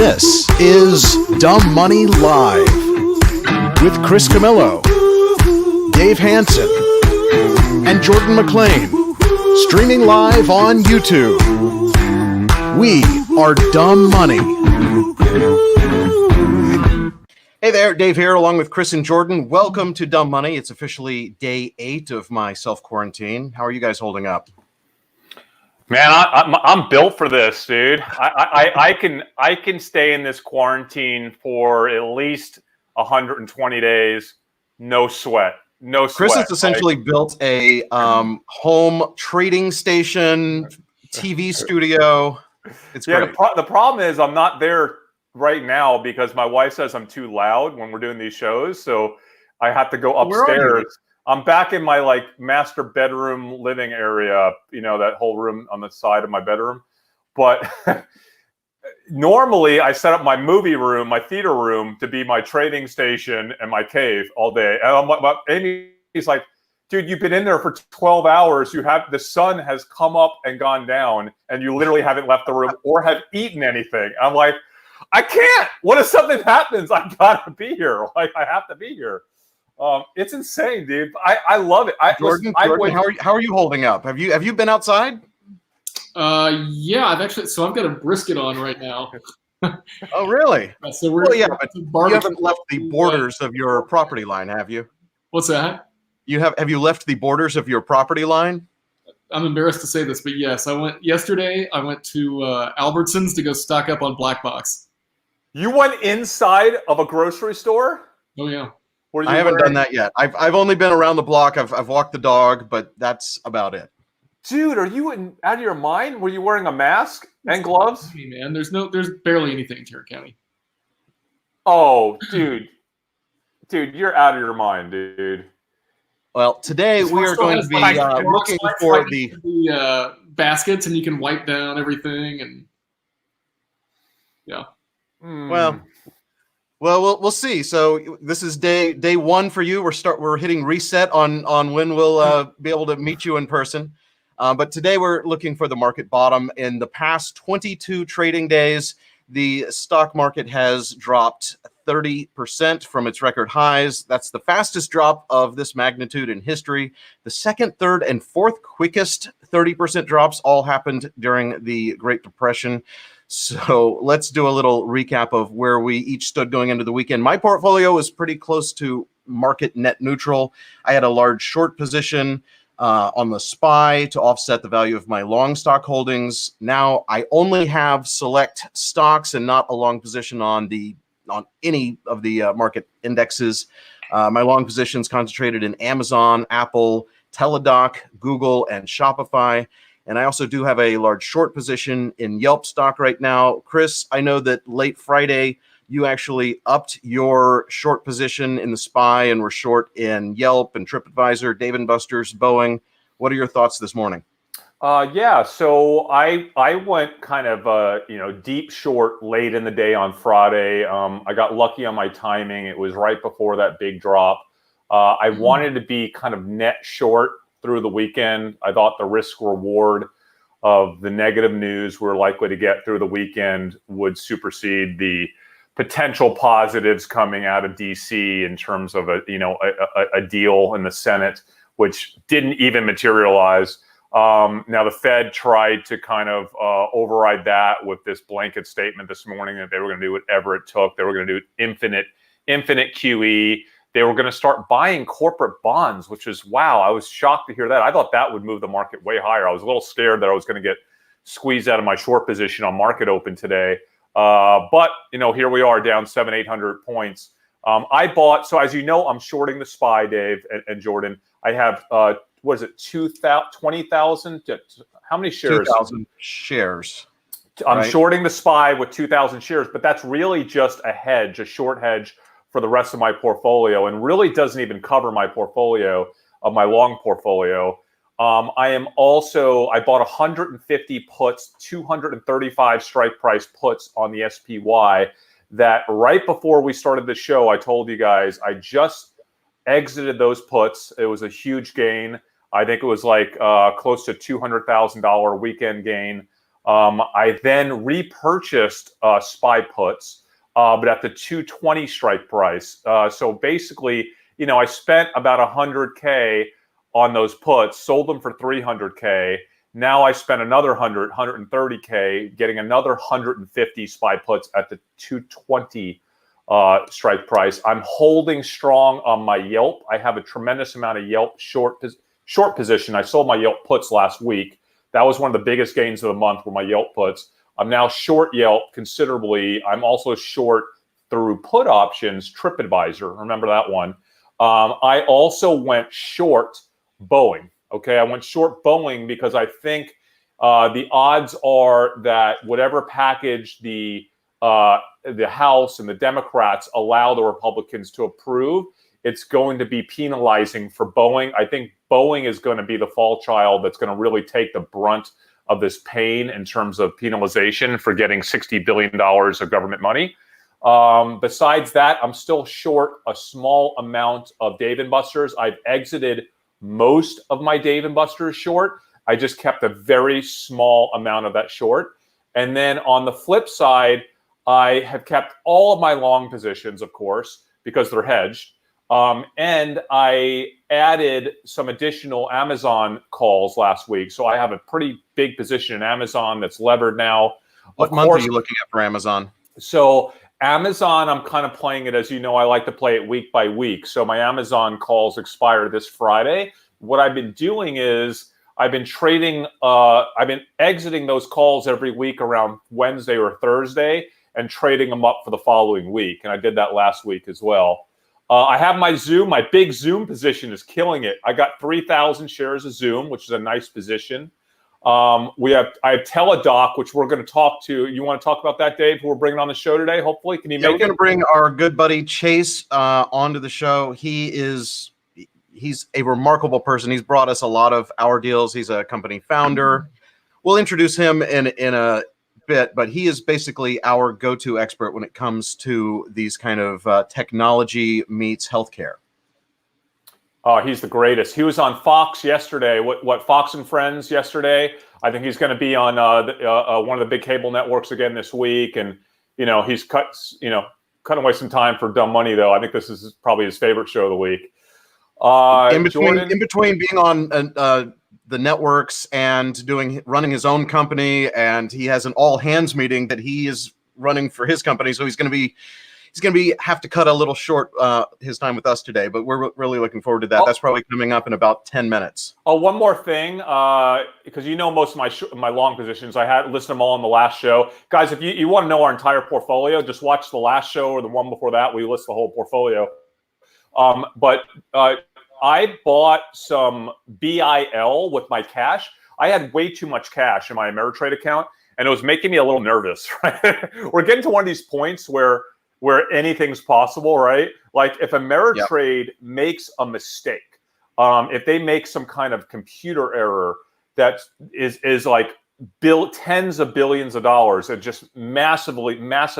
This is Dumb Money Live with Chris Camillo, Dave Hansen, and Jordan McLean, streaming live on YouTube. We are Dumb Money. Hey there, Dave here, along with Chris and Jordan. Welcome to Dumb Money. It's officially day 8 of my self-quarantine. How are you guys holding up? Man, I'm built for this, dude. I can stay in this quarantine for at least 120 days, no sweat, no sweat. Chris has essentially built a home trading station, TV studio. It's great. The problem is I'm not there right now because my wife says I'm too loud when we're doing these shows, so I have to go upstairs. I'm back in my master bedroom living area, that whole room on the side of my bedroom. But normally I set up my movie room, my theater room to be my trading station and my cave all day. And Amy's like, dude, you've been in there for 12 hours. The sun has come up and gone down and you literally haven't left the room or have eaten anything. I'm like, I can't. What if something happens? I gotta be here. I have to be here. It's insane, dude. I love it. Jordan, how are you holding up? Have you been outside? Yeah, I've got a brisket on right now. Oh, really? So but you haven't left the borders of your property line, have you? What's that? Have you left the borders of your property line? I'm embarrassed to say this, but yes, I went to Albertsons to go stock up on Black Box. You went inside of a grocery store? Oh yeah. I haven't done that yet. I've only been around the block. I've walked the dog, but that's about it. Dude, are you out of your mind? Were you wearing a mask and gloves? Hey, man, there's barely anything in Tarrant County. Oh, dude, you're out of your mind, dude. Well, today we are going to be looking for the baskets, and you can wipe down everything, and yeah. Well, we'll see. So this is day 1 for you. We're hitting reset on when we'll be able to meet you in person. But today we're looking for the market bottom. In the past 22 trading days, the stock market has dropped 30% from its record highs. That's the fastest drop of this magnitude in history. The second, third, and fourth quickest 30% drops all happened during the Great Depression. So let's do a little recap of where we each stood going into the weekend. My portfolio is pretty close to market net neutral. I had a large short position on the SPY to offset the value of my long stock holdings. Now I only have select stocks and not a long position on any of the market indexes. My long positions concentrated in Amazon, Apple, Teladoc, Google, and Shopify. And I also do have a large short position in Yelp stock right now. Chris, I know that late Friday, you actually upped your short position in the SPY and were short in Yelp and TripAdvisor, Dave & Buster's, Boeing. What are your thoughts this morning? Yeah, so I went kind of, deep short late in the day on Friday. I got lucky on my timing. It was right before that big drop. I wanted to be kind of net short through the weekend. I thought the risk reward of the negative news we're likely to get through the weekend would supersede the potential positives coming out of DC in terms of a deal in the Senate, which didn't even materialize. Now the Fed tried to kind of override that with this blanket statement this morning that they were going to do whatever it took. They were going to do infinite QE. They were going to start buying corporate bonds, which is, wow, I was shocked to hear that. I thought that would move the market way higher. I was a little scared that I was going to get squeezed out of my short position on market open today. But, here we are down 700-800 points. I bought, so as you know, I'm shorting the SPY, Dave and Jordan. I have, 20,000? How many shares? 2,000 shares. I'm shorting the SPY with 2,000 shares, but that's really just a short hedge for the rest of my portfolio, and really doesn't even cover my portfolio of my long portfolio. I bought 150 puts, 235 strike price puts on the SPY that right before we started the show, I told you guys, I just exited those puts. It was a huge gain. I think it was close to $200,000 weekend gain. I then repurchased SPY puts, but at the 220 strike price. So basically, I spent about 100K on those puts, sold them for 300K. Now I spent another 130K, getting another 150 SPY puts at the 220 strike price. I'm holding strong on my Yelp. I have a tremendous amount of Yelp short position. I sold my Yelp puts last week. That was one of the biggest gains of the month were my Yelp puts. I'm now short Yelp considerably. I'm also short through put options, TripAdvisor. Remember that one. I also went short Boeing. Okay, I went short Boeing because I think the odds are that whatever package the House and the Democrats allow the Republicans to approve, it's going to be penalizing for Boeing. I think Boeing is going to be the fall child that's going to really take the brunt of this pain in terms of penalization for getting $60 billion of government money. Besides that, I'm still short a small amount of Dave & Buster's. I've exited most of my Dave & Buster's short. I just kept a very small amount of that short. And then on the flip side, I have kept all of my long positions, of course, because they're hedged. And I added some additional Amazon calls last week. So I have a pretty big position in Amazon that's levered now. What month are you looking at for Amazon? So Amazon, I'm kind of playing it, as you know, I like to play it week by week. So my Amazon calls expire this Friday. What I've been doing is I've been trading, I've been exiting those calls every week around Wednesday or Thursday and trading them up for the following week. And I did that last week as well. I have my Zoom. My big Zoom position is killing it. I got 3,000 shares of Zoom, which is a nice position. I have Teladoc, which we're going to talk to. You want to talk about that, Dave? Who we're bringing on the show today? Hopefully, can you make it? We're going to bring our good buddy Chase onto the show. He's a remarkable person. He's brought us a lot of our deals. He's a company founder. We'll introduce him in a bit, but he is basically our go-to expert when it comes to these kind of technology meets healthcare. Oh, he's the greatest. He was on Fox yesterday. What Fox and Friends yesterday. I think he's going to be on one of the big cable networks again this week. And he's cutting away some time for dumb money, though. I think this is probably his favorite show of the week. In between being on the networks and running his own company, and he has an all hands meeting that he is running for his company. So he's going to have to cut a little short his time with us today, but we're really looking forward to that. That's probably coming up in about 10 minutes. Oh, one more thing, because most of my long positions, I had listed them all on the last show. Guys, if you want to know our entire portfolio, just watch the last show or the one before that. We list the whole portfolio. But I bought some BIL with my cash. I had way too much cash in my Ameritrade account, and it was making me a little nervous. Right? We're getting to one of these points where anything's possible, right? Like if Ameritrade makes a mistake, if they make some kind of computer error that is like tens of billions of dollars, and just massive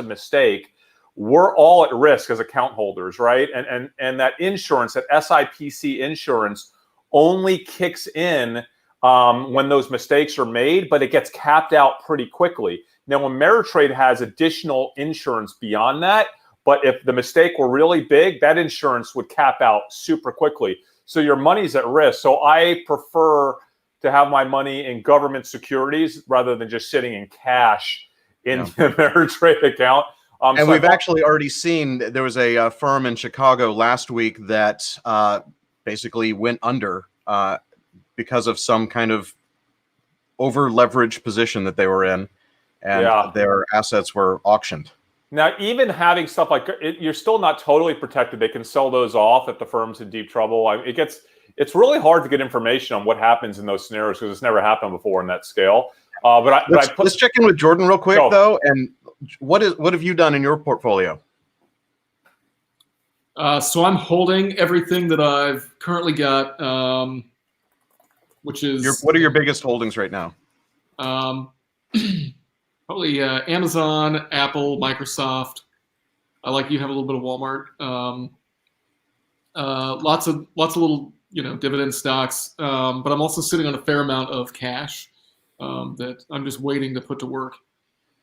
mistake, we're all at risk as account holders, right? And that insurance, that SIPC insurance, only kicks in when those mistakes are made, but it gets capped out pretty quickly. Now, Ameritrade has additional insurance beyond that, but if the mistake were really big, that insurance would cap out super quickly. So your money's at risk. So I prefer to have my money in government securities rather than just sitting in cash in the Ameritrade account. And we've actually already seen, there was a firm in Chicago last week that basically went under because of some kind of over-leveraged position that they were in, and their assets were auctioned. Now, even having stuff like you're still not totally protected. They can sell those off if the firm's in deep trouble. It's really hard to get information on what happens in those scenarios because it's never happened before in that scale. Let's check in with Jordan real quick, though. And what have you done in your portfolio? So I'm holding everything that I've currently got, which is what are your biggest holdings right now? Probably Amazon, Apple, Microsoft. I like you have a little bit of Walmart. Lots of little dividend stocks. But I'm also sitting on a fair amount of cash. that I'm just waiting to put to work.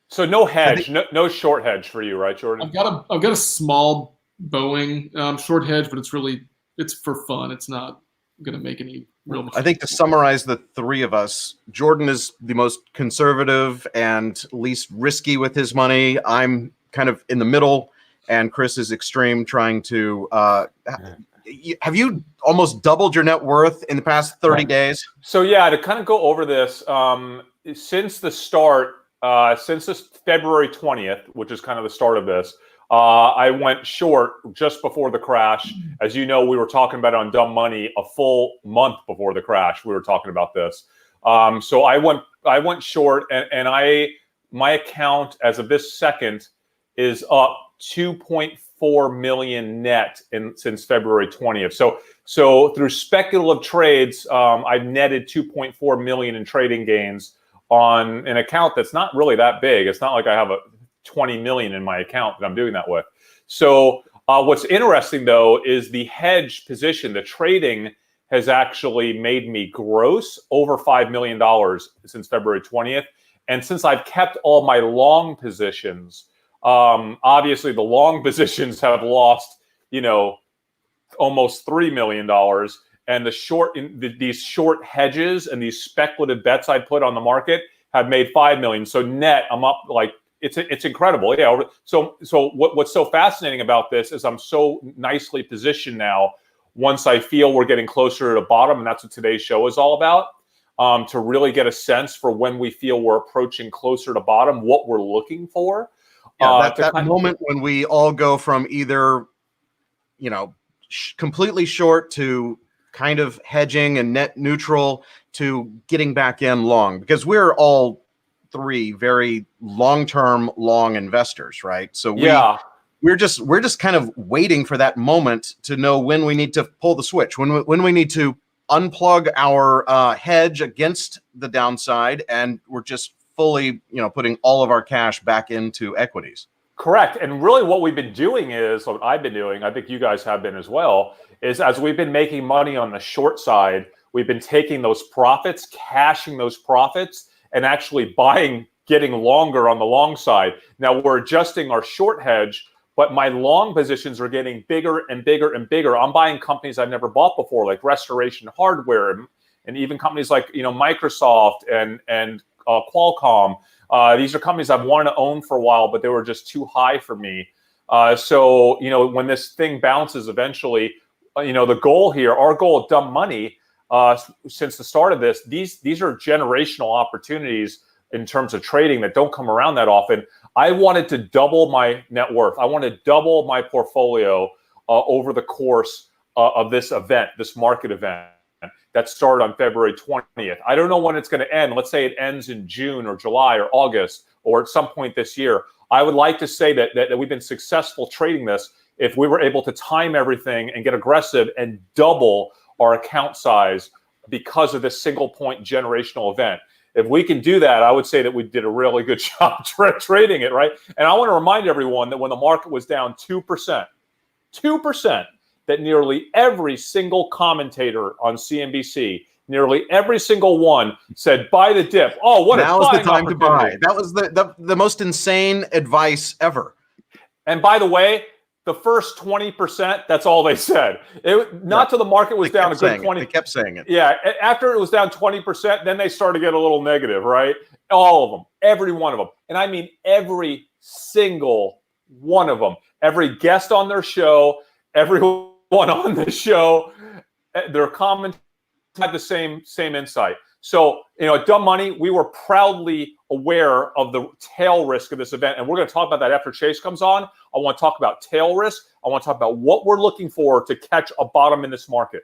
So no hedge, no short hedge for you, right, Jordan? I've got a small Boeing short hedge, but it's for fun. It's not going to make any real money. I think to summarize the three of us, Jordan is the most conservative and least risky with his money. I'm kind of in the middle, and Chris is extreme, trying to. Have you almost doubled your net worth in the past 30 days? So yeah, to kind of go over this, since the start, since this February 20th, which is kind of the start of this, I went short just before the crash. As you know, we were talking about it on Dumb Money a full month before the crash. We were talking about this. So I went short, and my account as of this second is up 2.4 million net since February 20th. So through speculative trades, I've netted 2.4 million in trading gains on an account that's not really that big. It's not like I have a 20 million in my account that I'm doing that with. So what's interesting though is the hedge position, the trading has actually made me gross over $5 million since February 20th. And since I've kept all my long positions, obviously the long positions have lost, almost $3 million. And these short hedges and these speculative bets I put on the market have made 5 million. So net, I'm up like it's incredible. Yeah. So what's so fascinating about this is I'm so nicely positioned now. Once I feel we're getting closer to the bottom, and that's what today's show is all about, to really get a sense for when we feel we're approaching closer to bottom, what we're looking for. Yeah, that moment when we all go from either, completely short to kind of hedging and net neutral to getting back in long, because we're all three very long-term long investors, right? So we're just kind of waiting for that moment to know when we need to pull the switch, when we need to unplug our hedge against the downside, and we're just fully, putting all of our cash back into equities. Correct. And really what we've been doing is, what I've been doing, I think you guys have been as well, is as we've been making money on the short side, we've been taking those profits, cashing those profits, and actually getting longer on the long side. Now we're adjusting our short hedge, but my long positions are getting bigger and bigger and bigger. I'm buying companies I've never bought before, like Restoration Hardware, and even companies like Microsoft and Qualcomm. These are companies I've wanted to own for a while, but they were just too high for me. So when this thing bounces eventually, the goal here, our goal at Dumb Money, since the start of this, these are generational opportunities in terms of trading that don't come around that often. I wanted to double my net worth. I want to double my portfolio over the course of this event, this market event that started on February 20th. I don't know when it's going to end. Let's say it ends in June or July or August or at some point this year. I would like to say that we've been successful trading this if we were able to time everything and get aggressive and double our account size because of this single point generational event. If we can do that, I would say that we did a really good job trading it, right? And I want to remind everyone that when the market was down 2%, that nearly every single commentator on CNBC, nearly every single one said, buy the dip. Oh, what now is the time to buy. That was the most insane advice ever. And by the way, the first 20%, that's all they said. Not till the market was down a good 20%. They kept saying it. Yeah, after it was down 20%, then they started to get a little negative, right? All of them, every one of them. And I mean every single one of them. Every guest on their show, everyone on the show, their comments had the same insight. So, at Dumb Money, we were proudly aware of the tail risk of this event. And we're going to talk about that after Chase comes on. I want to talk about tail risk. I want to talk about what we're looking for to catch a bottom in this market.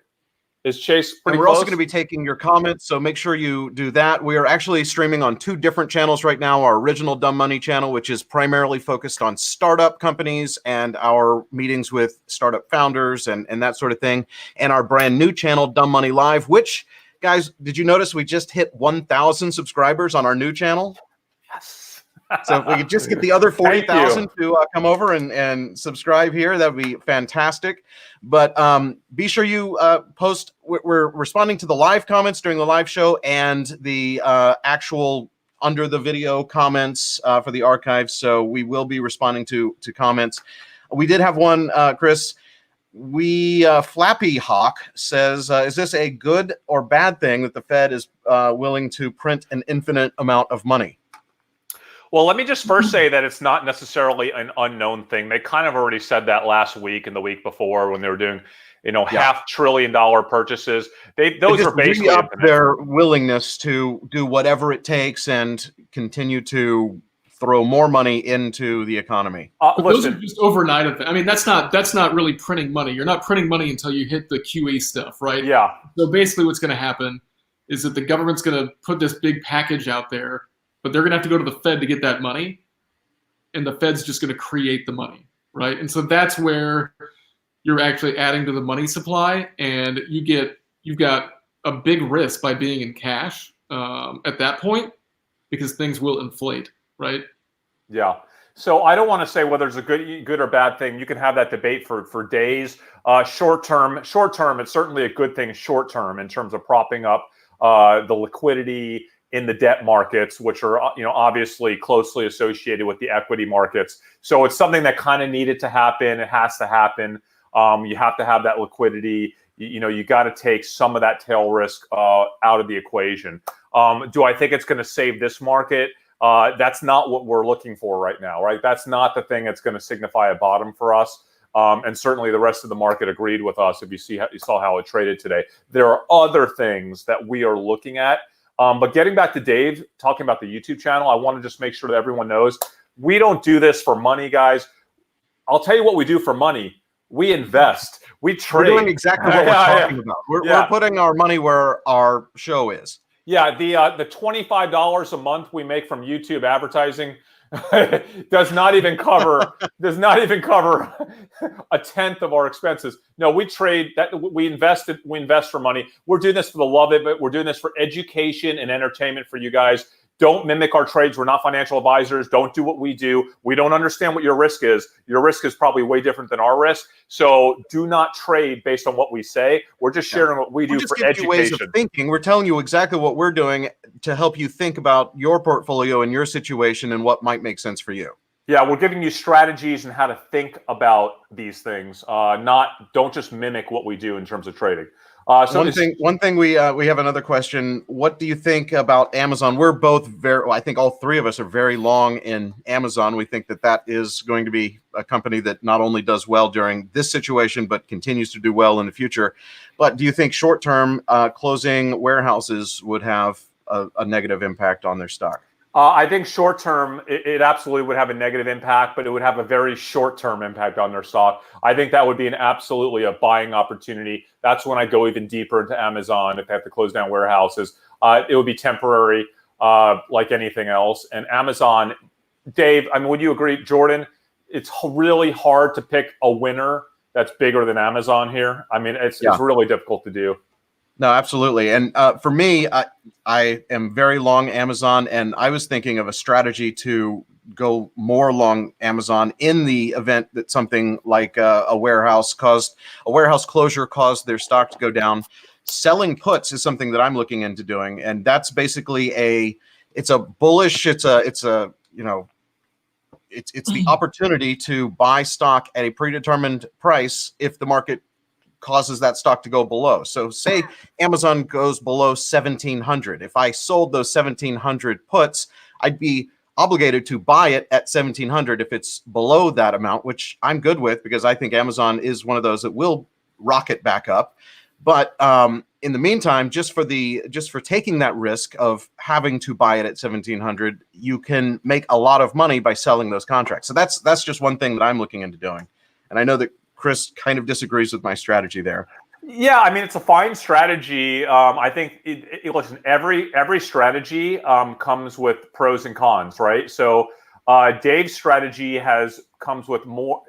Is Chase pretty We're close? also going to be taking your comments, so make sure you do that. We are actually streaming on 2 different channels right now. Our original Dumb Money channel, which is primarily focused on startup companies and our meetings with startup founders and that sort of thing. And our brand new channel, Dumb Money Live, which, guys, did you notice we just hit 1,000 subscribers on our new channel? Yes. So if we could just get the other Thank 40,000 to come over and subscribe here, that would be fantastic. But be sure you post. We're responding to the live comments during the live show and the actual under the video comments for the archive. So we will be responding to comments. We did have one, Chris. Flappy Hawk says, is this a good or bad thing that the Fed is willing to print an infinite amount of money? Well, let me just first say that it's not necessarily an unknown thing. They kind of already said that last week and the week before when they were doing, $500 billion purchases. Those are basically up their willingness to do whatever it takes and continue to throw more money into the economy. Those are just overnight events. I mean, that's not really printing money. You're not printing money until you hit the QE stuff, right? Yeah. So basically what's going to happen is that the government's going to put this big package out there, but they're going to have to go to the Fed to get that money, and the Fed's just going to create the money, right? And so that's where you're actually adding to the money supply, and you've got a big risk by being in cash at that point, because things will inflate, right? Yeah. So I don't want to say whether it's a good or bad thing. You can have that debate for days. Short term, it's certainly a good thing short term in terms of propping up the liquidity in the debt markets, which are obviously closely associated with the equity markets. So it's something that kind of needed to happen. It has to happen. You have to have that liquidity. You got to take some of that tail risk out of the equation. Do I think it's going to save this market? That's not what we're looking for right now, right? That's not the thing that's going to signify a bottom for us. And certainly the rest of the market agreed with us. If you saw how it traded today, there are other things that we are looking at. But getting back to Dave, talking about the YouTube channel, I want to just make sure that everyone knows we don't do this for money, guys. I'll tell you what we do for money. We invest. We trade. We're doing exactly what we're talking about. We're putting our money where our show is. Yeah, the $25 a month we make from YouTube advertising does not even cover a tenth of our expenses. No, we trade that. We invest for money. We're doing this for the love of it. We're doing this for education and entertainment for you guys. Don't mimic our trades. We're not financial advisors. Don't do what we do. We don't understand what your risk is. Your risk is probably way different than our risk. So do not trade based on what we say. We're just sharing what we do for education. Ways of thinking. We're telling you exactly what we're doing to help you think about your portfolio and your situation and what might make sense for you. Yeah, we're giving you strategies and how to think about these things. Don't just mimic what we do in terms of trading. One thing we have another question. What do you think about Amazon? We're both I think all three of us are very long in Amazon. We think that is going to be a company that not only does well during this situation, but continues to do well in the future. But do you think short term closing warehouses would have a negative impact on their stock? I think short term, it absolutely would have a negative impact, but it would have a very short term impact on their stock. I think that would be absolutely a buying opportunity. That's when I go even deeper into Amazon if they have to close down warehouses. It would be temporary, like anything else. And Amazon, Dave, I mean, would you agree, Jordan? It's really hard to pick a winner that's bigger than Amazon here. I mean, it's really difficult to do. No, absolutely. And for me, I am very long Amazon, and I was thinking of a strategy to go more long Amazon in the event that something like a warehouse closure caused their stock to go down. Selling puts is something that I'm looking into doing, and that's basically it's the opportunity to buy stock at a predetermined price if the market causes that stock to go below. So say Amazon goes below 1,700. If I sold those 1,700 puts, I'd be obligated to buy it at 1,700 if it's below that amount, which I'm good with because I think Amazon is one of those that will rocket back up. But in the meantime, just for taking that risk of having to buy it at 1,700, you can make a lot of money by selling those contracts. So that's just one thing that I'm looking into doing. And I know that Chris kind of disagrees with my strategy there. Yeah, I mean, it's a fine strategy. I think, listen, every strategy comes with pros and cons, right? So Dave's strategy comes with more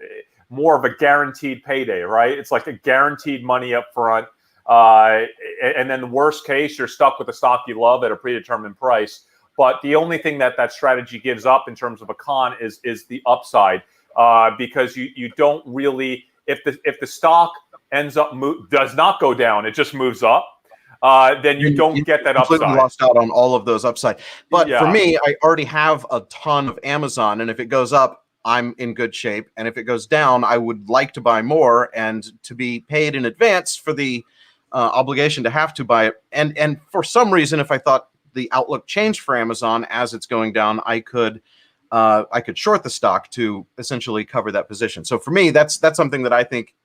of a guaranteed payday, right? It's like a guaranteed money up front. And then the worst case, you're stuck with a stock you love at a predetermined price. But the only thing that strategy gives up in terms of a con is the upside, because you don't really, if the stock ends up does not go down, it just moves up. Then you don't get that completely upside. lost out on all of those upside. But Yeah. for me, I already have a ton of Amazon, and if it goes up, I'm in good shape. And if it goes down, I would like to buy more and to be paid in advance for the obligation to have to buy it. And for some reason, if I thought the outlook changed for Amazon as it's going down, I could short the stock to essentially cover that position. So for me, that's something that I think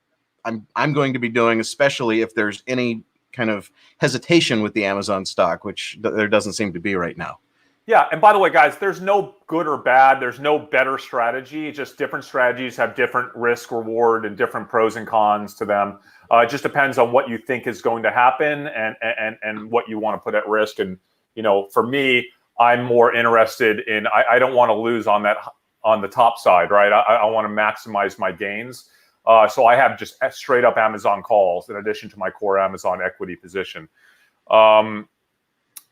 I'm going to be doing, especially if there's any kind of hesitation with the Amazon stock, which there doesn't seem to be right now. Yeah, and by the way, guys, there's no good or bad. There's no better strategy. Just different strategies have different risk, reward, and different pros and cons to them. It just depends on what you think is going to happen and what you want to put at risk. And for me, I'm more interested in. I don't want to lose on the top side, right? I want to maximize my gains. So I have just straight up Amazon calls in addition to my core Amazon equity position.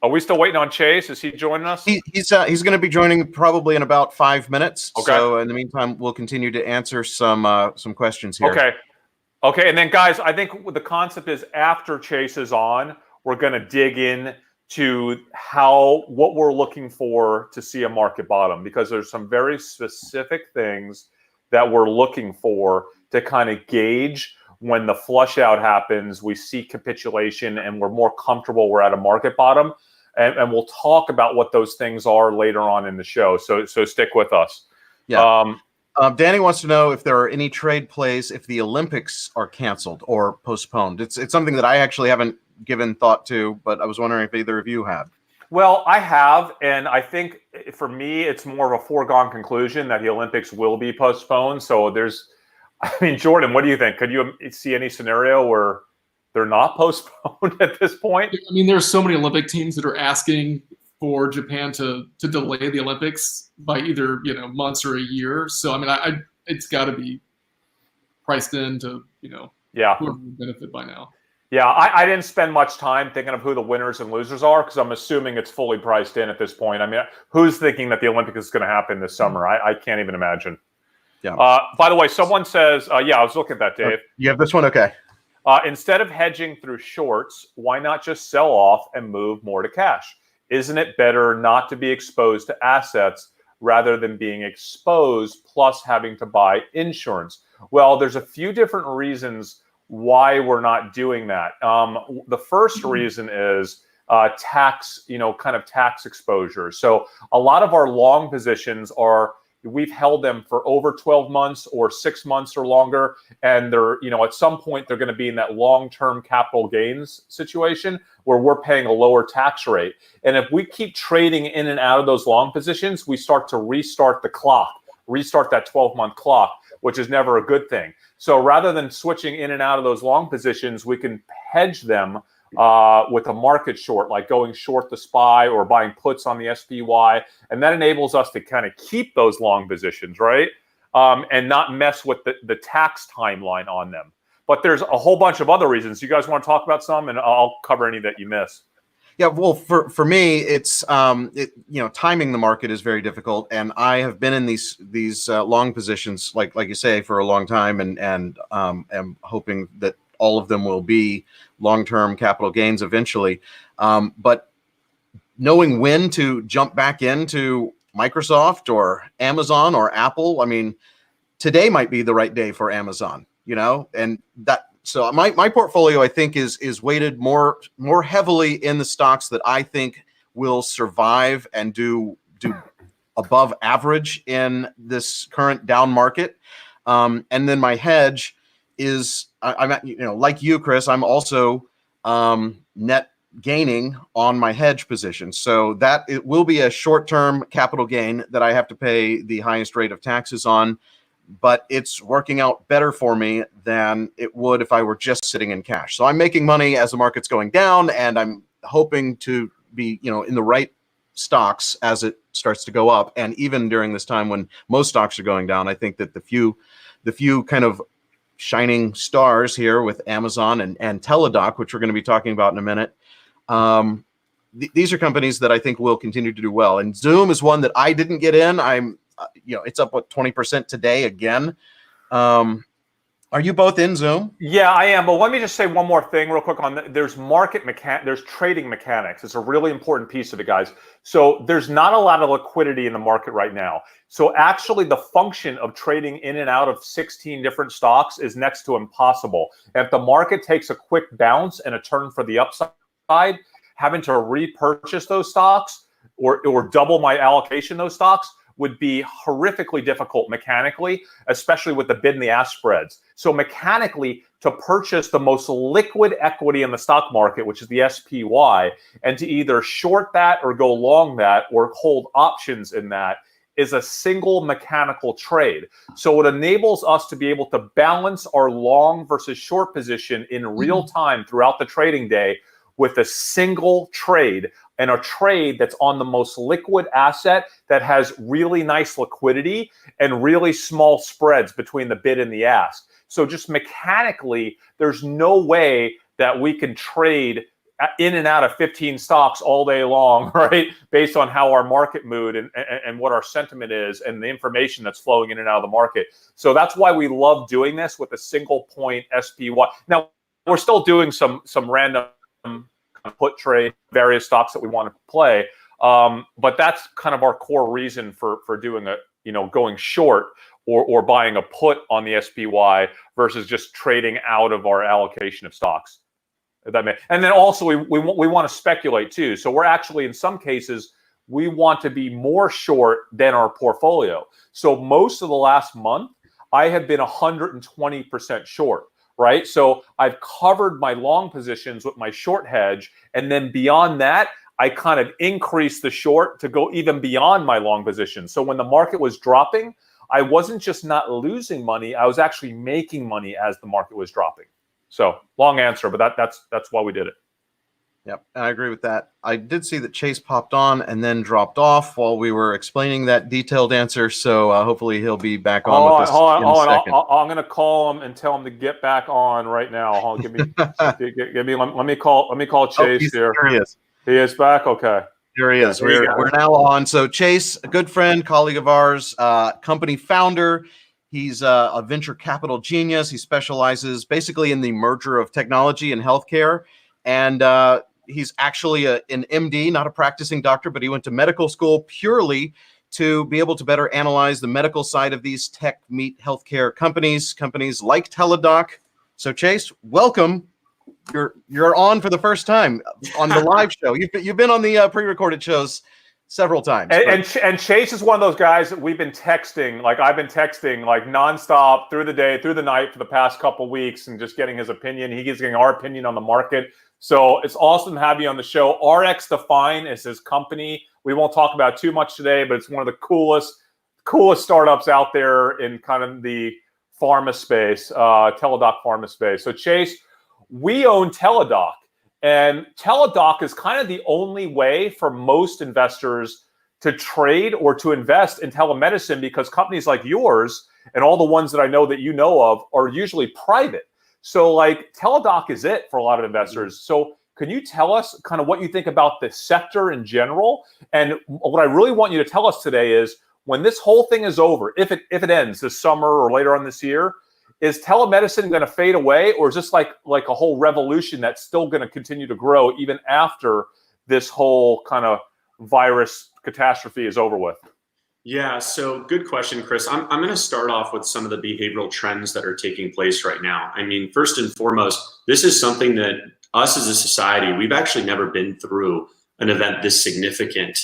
Are we still waiting on Chase? Is he joining us? He's going to be joining probably in about 5 minutes. Okay. So in the meantime, we'll continue to answer some questions here. Okay. And then guys, I think the concept is after Chase is on, we're going to dig in to what we're looking for to see a market bottom, because there's some very specific things that we're looking for to kind of gauge when the flush out happens, we see capitulation and we're more comfortable we're at a market bottom. And we'll talk about what those things are later on in the show. So stick with us. Yeah. Danny wants to know if there are any trade plays if the Olympics are canceled or postponed. It's something that I actually haven't given thought to, but I was wondering if either of you have. Well, I have, and I think for me, it's more of a foregone conclusion that the Olympics will be postponed. So Jordan, what do you think? Could you see any scenario where they're not postponed at this point? I mean, there's so many Olympic teams that are asking for Japan to delay the Olympics by either months or a year. So I mean, it's got to be priced in to whoever would benefit by now. Yeah, I didn't spend much time thinking of who the winners and losers are, because I'm assuming it's fully priced in at this point. I mean, who's thinking that the Olympics is going to happen this summer? I can't even imagine. Yeah. By the way, someone says, I was looking at that, Dave. You have this one? Okay. Instead of hedging through shorts, why not just sell off and move more to cash? Isn't it better not to be exposed to assets rather than being exposed plus having to buy insurance? Well, there's a few different reasons why we're not doing that. The first reason is tax, kind of tax exposure. So a lot of our long positions we've held them for over 12 months or 6 months or longer. And they're, at some point, they're going to be in that long-term capital gains situation where we're paying a lower tax rate. And if we keep trading in and out of those long positions, we start to restart the clock, restart that 12-month clock, which is never a good thing. So rather than switching in and out of those long positions, we can hedge them with a market short, like going short the SPY or buying puts on the SPY. And that enables us to kind of keep those long positions, right? And not mess with the tax timeline on them. But there's a whole bunch of other reasons. You guys want to talk about some, and I'll cover any that you miss. Yeah, well, for me, it's timing the market is very difficult, and I have been in these long positions, like you say, for a long time, and am hoping that all of them will be long-term capital gains eventually. But knowing when to jump back into Microsoft or Amazon or Apple, I mean, today might be the right day for Amazon, and that. So my portfolio, I think, is weighted more heavily in the stocks that I think will survive and do above average in this current down market. And then my hedge is I'm at, like you, Chris, I'm also net gaining on my hedge position. So that it will be a short-term capital gain that I have to pay the highest rate of taxes on. But it's working out better for me than it would if I were just sitting in cash. So I'm making money as the market's going down, and I'm hoping to be, in the right stocks as it starts to go up. And even during this time when most stocks are going down, I think that the few kind of shining stars here with Amazon and Teladoc, which we're going to be talking about in a minute, these are companies that I think will continue to do well. And Zoom is one that I didn't get in. It's up 20% today again. Are you both in Zoom? Yeah, I am. But let me just say one more thing real quick there's there's trading mechanics. It's a really important piece of it, guys. So there's not a lot of liquidity in the market right now. So actually the function of trading in and out of 16 different stocks is next to impossible. If the market takes a quick bounce and a turn for the upside, having to repurchase those stocks or double my allocation those stocks would be horrifically difficult mechanically, especially with the bid and the ask spreads. So mechanically, to purchase the most liquid equity in the stock market, which is the SPY, and to either short that or go long that or hold options in that is a single mechanical trade. So it enables us to be able to balance our long versus short position in real time throughout the trading day with a single trade, and a trade that's on the most liquid asset that has really nice liquidity and really small spreads between the bid and the ask. So just mechanically, there's no way that we can trade in and out of 15 stocks all day long, right? Based on how our market mood and what our sentiment is and the information that's flowing in and out of the market. So that's why we love doing this with a single point SPY. Now, we're still doing some random put trade, various stocks that we want to play. But that's kind of our core reason for doing going short or buying a put on the SPY versus just trading out of our allocation of stocks. And then also we want to speculate too. So we're actually, in some cases, we want to be more short than our portfolio. So most of the last month, I have been 120% short. Right? So I've covered my long positions with my short hedge. And then beyond that, I kind of increased the short to go even beyond my long position. So when the market was dropping, I wasn't just not losing money, I was actually making money as the market was dropping. So long answer, but that's why we did it. Yep, I agree with that. I did see that Chase popped on and then dropped off while we were explaining that detailed answer. So hopefully he'll be back on with us in a second. I'm going to call him and tell him to get back on right now. Let me call Chase here. Here he is. He is back. Okay. Here he is. We're now on. So Chase, a good friend, colleague of ours, company founder. He's a venture capital genius. He specializes basically in the merger of technology and healthcare. And he's actually an MD, not a practicing doctor, but he went to medical school purely to be able to better analyze the medical side of these tech meet healthcare companies like Teladoc. So Chase, welcome. You're on for the first time on the live show. You've been on the pre-recorded shows several times. And Chase is one of those guys that we've been texting. Like I've been texting like nonstop through the day, through the night for the past couple of weeks, and just getting his opinion. He's getting our opinion on the market. So it's awesome to have you on the show. RX Define is his company. We won't talk about too much today, but it's one of the coolest startups out there in kind of the pharma space, Teladoc pharma space. So Chase, we own Teladoc, and Teladoc is kind of the only way for most investors to trade or to invest in telemedicine, because companies like yours and all the ones that I know that you know of are usually private. So like Teladoc is it for a lot of investors. So can you tell us kind of what you think about the sector in general? And what I really want you to tell us today is, when this whole thing is over, if it ends this summer or later on this year, is telemedicine going to fade away, or is this like a whole revolution that's still going to continue to grow even after this whole kind of virus catastrophe is over with? Yeah, so good question, Chris. I'm going to start off with some of the behavioral trends that are taking place right now. I mean, first and foremost, this is something that us as a society, we've actually never been through an event this significant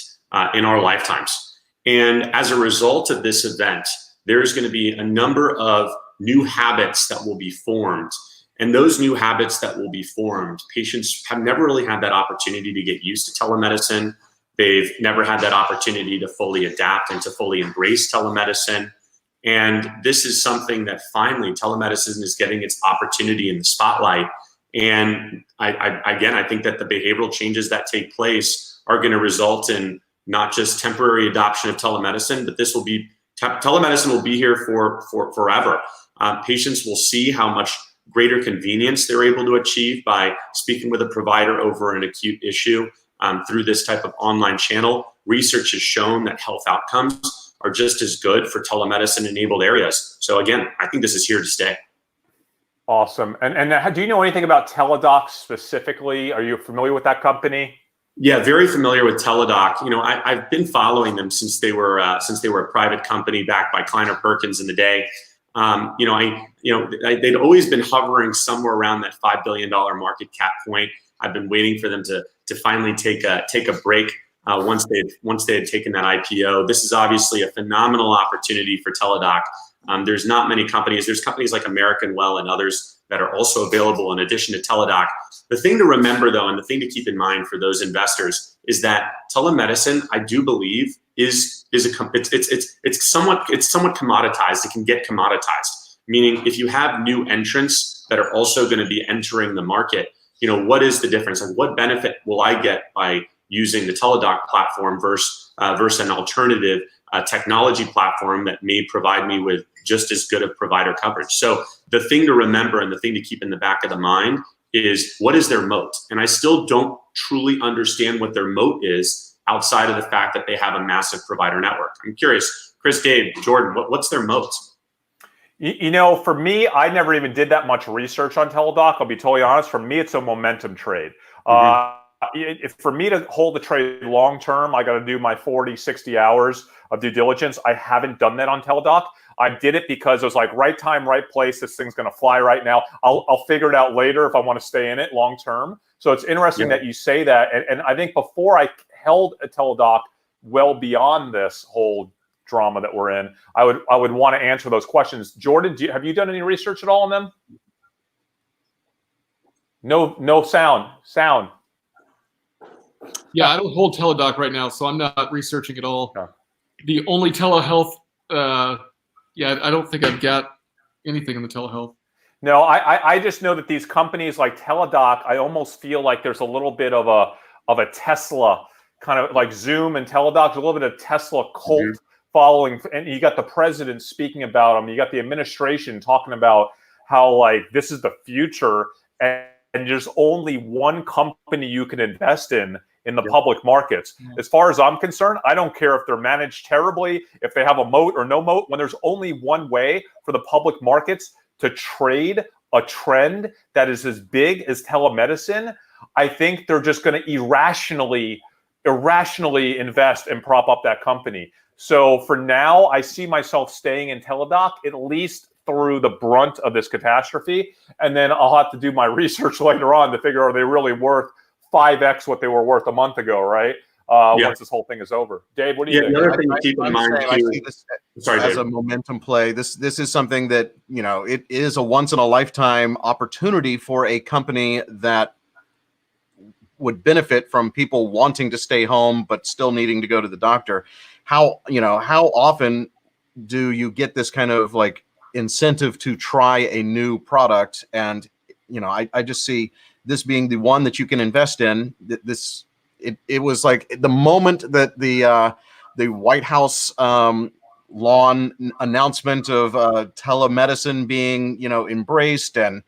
in our lifetimes. And as a result of this event, there's going to be a number of new habits that will be formed. And those new habits that will be formed, patients have never really had that opportunity to get used to telemedicine. They've never had that opportunity to fully adapt and to fully embrace telemedicine. And this is something that finally telemedicine is getting its opportunity in the spotlight. And I think that the behavioral changes that take place are going to result in not just temporary adoption of telemedicine, but this will be telemedicine will be here for forever. Patients will see how much greater convenience they're able to achieve by speaking with a provider over an acute issue. through this type of online channel. Research has shown that health outcomes are just as good for telemedicine-enabled areas. So again, I think this is here to stay. Awesome. And do you know anything about Teladoc specifically? Are you familiar with that company? Yeah, very familiar with Teladoc. You know, I've been following them since they were a private company backed by Kleiner Perkins in the day. They'd always been hovering somewhere around that $5 billion market cap point. I've been waiting for them to finally take a break once they had taken that IPO. This is obviously a phenomenal opportunity for Teladoc. There's not many companies. There's companies like American Well and others that are also available in addition to Teladoc. The thing to remember, though, and the thing to keep in mind for those investors is that telemedicine, I do believe, it's somewhat commoditized. It can get commoditized, meaning if you have new entrants that are also going to be entering the market, you know, what is the difference and what benefit will I get by using the Teladoc platform versus an alternative technology platform that may provide me with just as good of provider coverage? So the thing to remember and the thing to keep in the back of the mind is, what is their moat? And I still don't truly understand what their moat is outside of the fact that they have a massive provider network. I'm curious, Chris, Dave, Jordan, what's their moat? You know, for me, I never even did that much research on Teladoc. I'll be totally honest. For me, it's a momentum trade. If for me to hold the trade long term, I got to do my 40, 60 hours of due diligence. I haven't done that on Teladoc. I did it because it was like right time, right place. This thing's going to fly right now. I'll figure it out later if I want to stay in it long term. So it's interesting that you say that. And I think before I held a Teladoc well beyond this whole drama that we're in, I would want to answer those questions. Jordan, have you done any research at all on them? No sound. Yeah, I don't hold Teladoc right now, so I'm not researching at all. No. The only telehealth, I don't think I've got anything in the telehealth. No, I just know that these companies like Teladoc, I almost feel like there's a little bit of a Tesla, kind of like Zoom and Teladoc, a little bit of Tesla cult following. And you got the president speaking about them. You got the administration talking about how like this is the future, and there's only one company you can invest in the public markets. As far as I'm concerned, I don't care if they're managed terribly, if they have a moat or no moat. When there's only one way for the public markets to trade a trend that is as big as telemedicine, I think they're just going to irrationally invest and prop up that company. So for now, I see myself staying in Teladoc at least through the brunt of this catastrophe. And then I'll have to do my research later on to figure, are they really worth 5x what they were worth a month ago, right? Once this whole thing is over. Dave, what do you think? The other thing to keep in mind I see this as a momentum play. This is something that, you know, it is a once in a lifetime opportunity for a company that would benefit from people wanting to stay home but still needing to go to the doctor. How often do you get this kind of like incentive to try a new product? And, you know, I just see this being the one that you can invest in. It was like the moment that the White House lawn announcement of telemedicine being, you know, embraced, and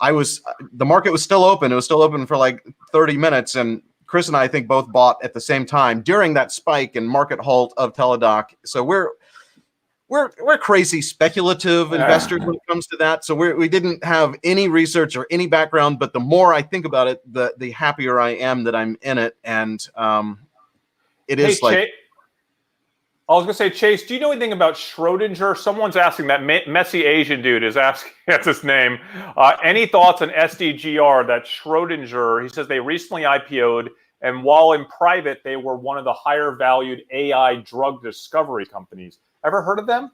the market was still open. It was still open for like 30 minutes, and Chris and I think both bought at the same time during that spike and market halt of Teladoc. So we're crazy speculative investors when it comes to that. So we didn't have any research or any background, but the more I think about it, the happier I am that I'm in it. And it is like, I was going to say, Chase, do you know anything about Schrodinger? Someone's asking, that messy Asian dude is asking, that's his name. Any thoughts on SDGR, that Schrodinger? He says they recently IPO'd, and while in private, they were one of the higher valued AI drug discovery companies. Ever heard of them?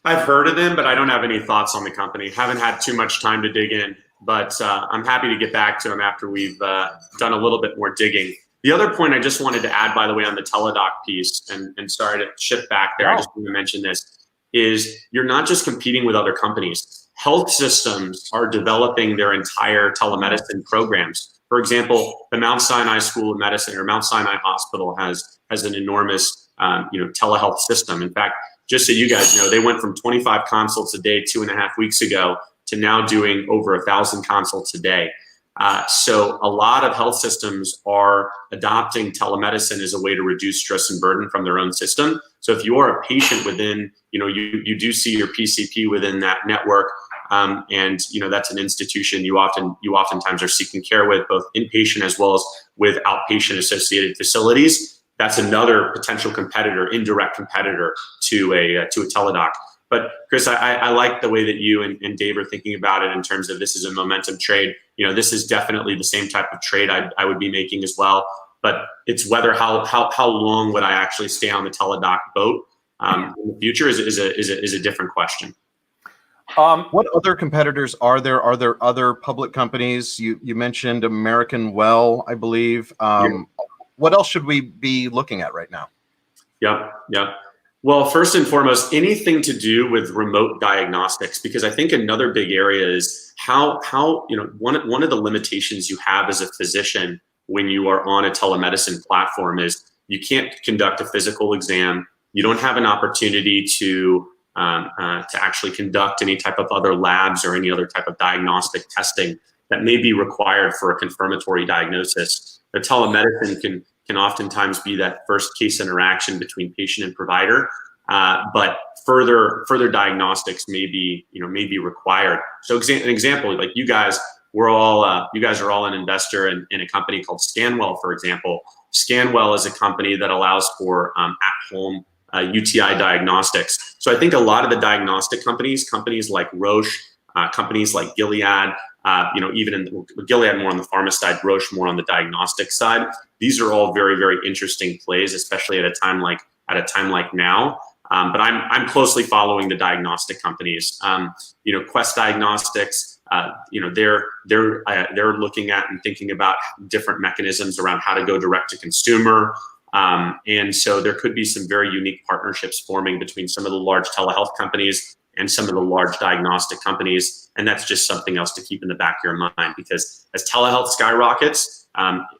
I've heard of them, but I don't have any thoughts on the company. Haven't had too much time to dig in, but I'm happy to get back to them after we've done a little bit more digging. The other point I just wanted to add, by the way, on the Teladoc piece, and sorry to shift back there, I just want to mention this, is you're not just competing with other companies. Health systems are developing their entire telemedicine programs. For example, the Mount Sinai School of Medicine or Mount Sinai Hospital has an enormous telehealth system. In fact, just so you guys know, they went from 25 consults a day 2.5 weeks ago to now doing over 1,000 consults a day. So a lot of health systems are adopting telemedicine as a way to reduce stress and burden from their own system. So if you are a patient within, you do see your PCP within that network, and that's an institution you oftentimes are seeking care with, both inpatient as well as with outpatient associated facilities. That's another potential competitor, indirect competitor to a Teladoc. But Chris, I like the way that you and Dave are thinking about it in terms of this is a momentum trade. This is definitely the same type of trade I would be making as well. But it's whether how long would I actually stay on the Teladoc boat in the future is a different question. What other competitors are there? Are there other public companies? You mentioned American Well, I believe. What else should we be looking at right now? Yep. Well, first and foremost, anything to do with remote diagnostics, because I think another big area is how one of the limitations you have as a physician when you are on a telemedicine platform is you can't conduct a physical exam. You don't have an opportunity to actually conduct any type of other labs or any other type of diagnostic testing that may be required for a confirmatory diagnosis. The telemedicine can oftentimes be that first case interaction between patient and provider, but further diagnostics may be required. So an example, like you guys are all an investor in a company called Scanwell, for example. Scanwell is a company that allows for at-home UTI diagnostics. So I think a lot of the diagnostic companies like Roche, companies like Gilead, even in Gilead more on the pharma side, Roche more on the diagnostic side. These are all very, very interesting plays, especially at a time like now. But I'm closely following the diagnostic companies. Quest Diagnostics, they're looking at and thinking about different mechanisms around how to go direct to consumer. And so there could be some very unique partnerships forming between some of the large telehealth companies and some of the large diagnostic companies. And that's just something else to keep in the back of your mind, because as telehealth skyrockets,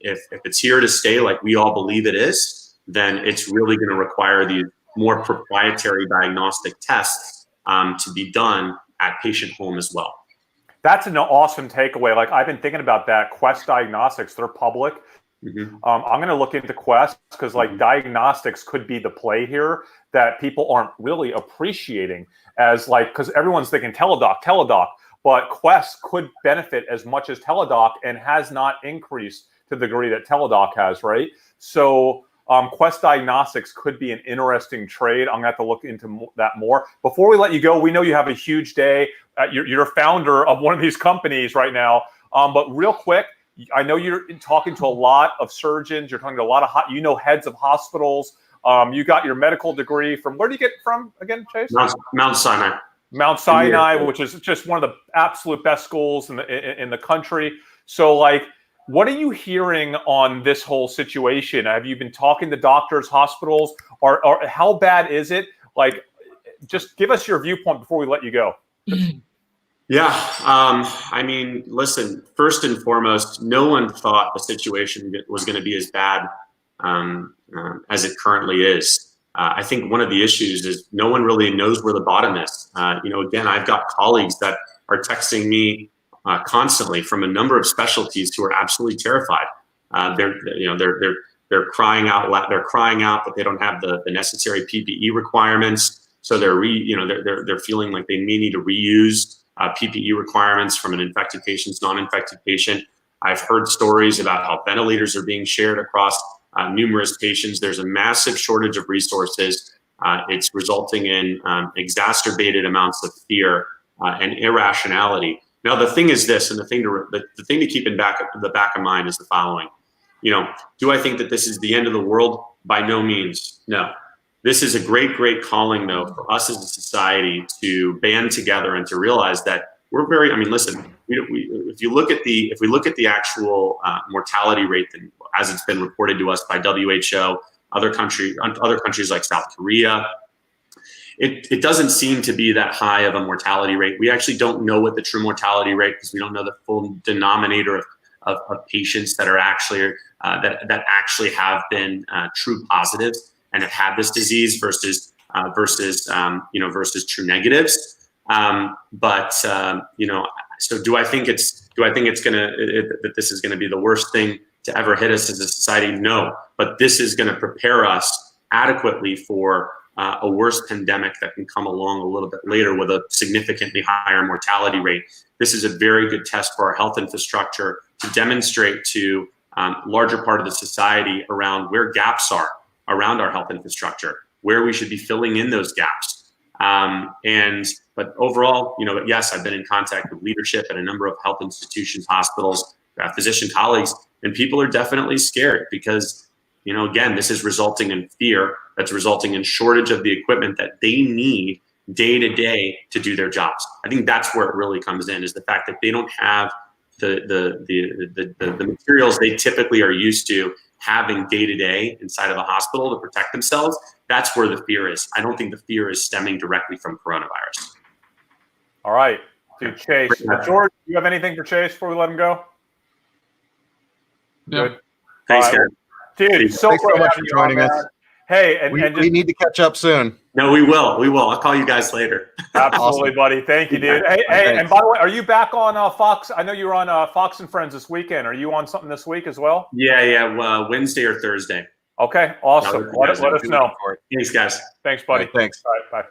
if it's here to stay like we all believe it is, then it's really going to require these more proprietary diagnostic tests to be done at patient home as well. That's an awesome takeaway. Like, I've been thinking about that. Quest Diagnostics, they're public. Mm-hmm. I'm going to look into Quest because diagnostics could be the play here that people aren't really appreciating as because everyone's thinking Teladoc, but Quest could benefit as much as Teladoc and has not increased to the degree that Teladoc has, right? So Quest Diagnostics could be an interesting trade. I'm going to have to look into that more. Before we let you go, we know you have a huge day. You're a founder of one of these companies right now, but real quick, I know you're talking to a lot of surgeons. You're talking to a lot of heads of hospitals. You got your medical degree from, where do you get it from again, Chase? Mount Sinai. Mount Sinai, which is just one of the absolute best schools in the country. So, what are you hearing on this whole situation? Have you been talking to doctors, hospitals, or how bad is it? Just give us your viewpoint before we let you go. Yeah. Listen, first and foremost, no one thought the situation was going to be as bad as it currently is. I think one of the issues is no one really knows where the bottom is. Again, I've got colleagues that are texting me constantly from a number of specialties who are absolutely terrified. They're crying out. They're crying out that they don't have the necessary PPE requirements. So they're feeling like they may need to reuse PPE requirements from an infected patient's non-infected patient. I've heard stories about how ventilators are being shared across numerous patients. There's a massive shortage of resources. It's resulting in exacerbated amounts of fear and irrationality. Now, the thing is this, and the thing to keep in the back of mind is the following. Do I think that this is the end of the world? By no means, no. This is a great, great calling, though, for us as a society to band together and to realize that we're very. Listen. If we look at the actual mortality rate, as it's been reported to us by WHO, other countries like South Korea, it doesn't seem to be that high of a mortality rate. We actually don't know what the true mortality rate, because we don't know the full denominator of patients that are actually that actually have been true positives and have had this disease versus true negatives. So do I think that this is gonna be the worst thing to ever hit us as a society? No, but this is gonna prepare us adequately for a worse pandemic that can come along a little bit later with a significantly higher mortality rate. This is a very good test for our health infrastructure to demonstrate to larger part of the society around where gaps are around our health infrastructure, where we should be filling in those gaps. But overall, yes, I've been in contact with leadership at a number of health institutions, hospitals, physician colleagues, and people are definitely scared because, again, this is resulting in fear. That's resulting in shortage of the equipment that they need day to day to do their jobs. I think that's where it really comes in, is the fact that they don't have the materials they typically are used to having day to day inside of a hospital to protect themselves. That's where the fear is. I don't think the fear is stemming directly from coronavirus. All right, dude, Chase. George, do you have anything for Chase before we let him go? No. Good. Thanks, guys. Dude, so Thanks so much for joining us. Hey, we need to catch up soon. No, we will. I'll call you guys later. Absolutely, Awesome. buddy. Thank you, dude. Hey, and by the way, are you back on Fox? I know you were on Fox and Friends this weekend. Are you on something this week as well? Yeah. Wednesday or Thursday. Okay, awesome. Let us know. Thanks, guys. Thanks, buddy. Right, thanks. All right, bye.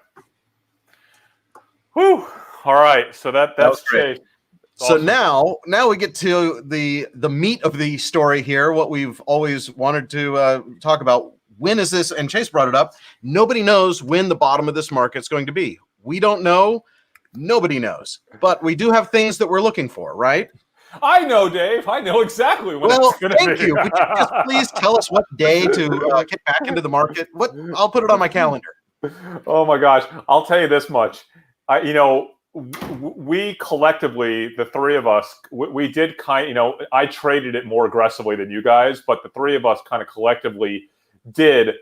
Whew. All right, so that's great. Chase. So Awesome. now we get to the meat of the story here, what we've always wanted to talk about. When is this? And Chase brought it up. Nobody knows when the bottom of this market's going to be. We don't know. Nobody knows. But we do have things that we're looking for, right? I know, Dave. I know exactly when Well, it's going to be. thank you. Could you just please tell us what day to get back into the market? I'll put it on my calendar. Oh my gosh. I'll tell you this much. We collectively, the three of us, we did I traded it more aggressively than you guys, but the three of us kind of collectively did,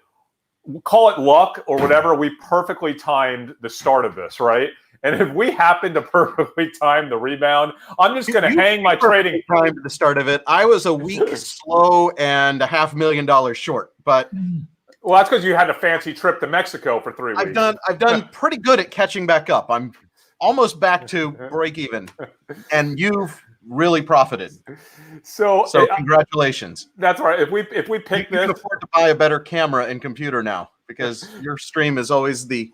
call it luck or whatever. We perfectly timed the start of this, right? And if we happen to perfectly time the rebound, I'm just going to hang my trading. Time to the start of it. I was a week slow and $500,000 short, but well, that's because you had a fancy trip to Mexico for 3 weeks. I've done pretty good at catching back up. I'm almost back to break even, and you've really profited. So congratulations. That's right. If we pick you can afford to buy a better camera and computer now because your stream is always the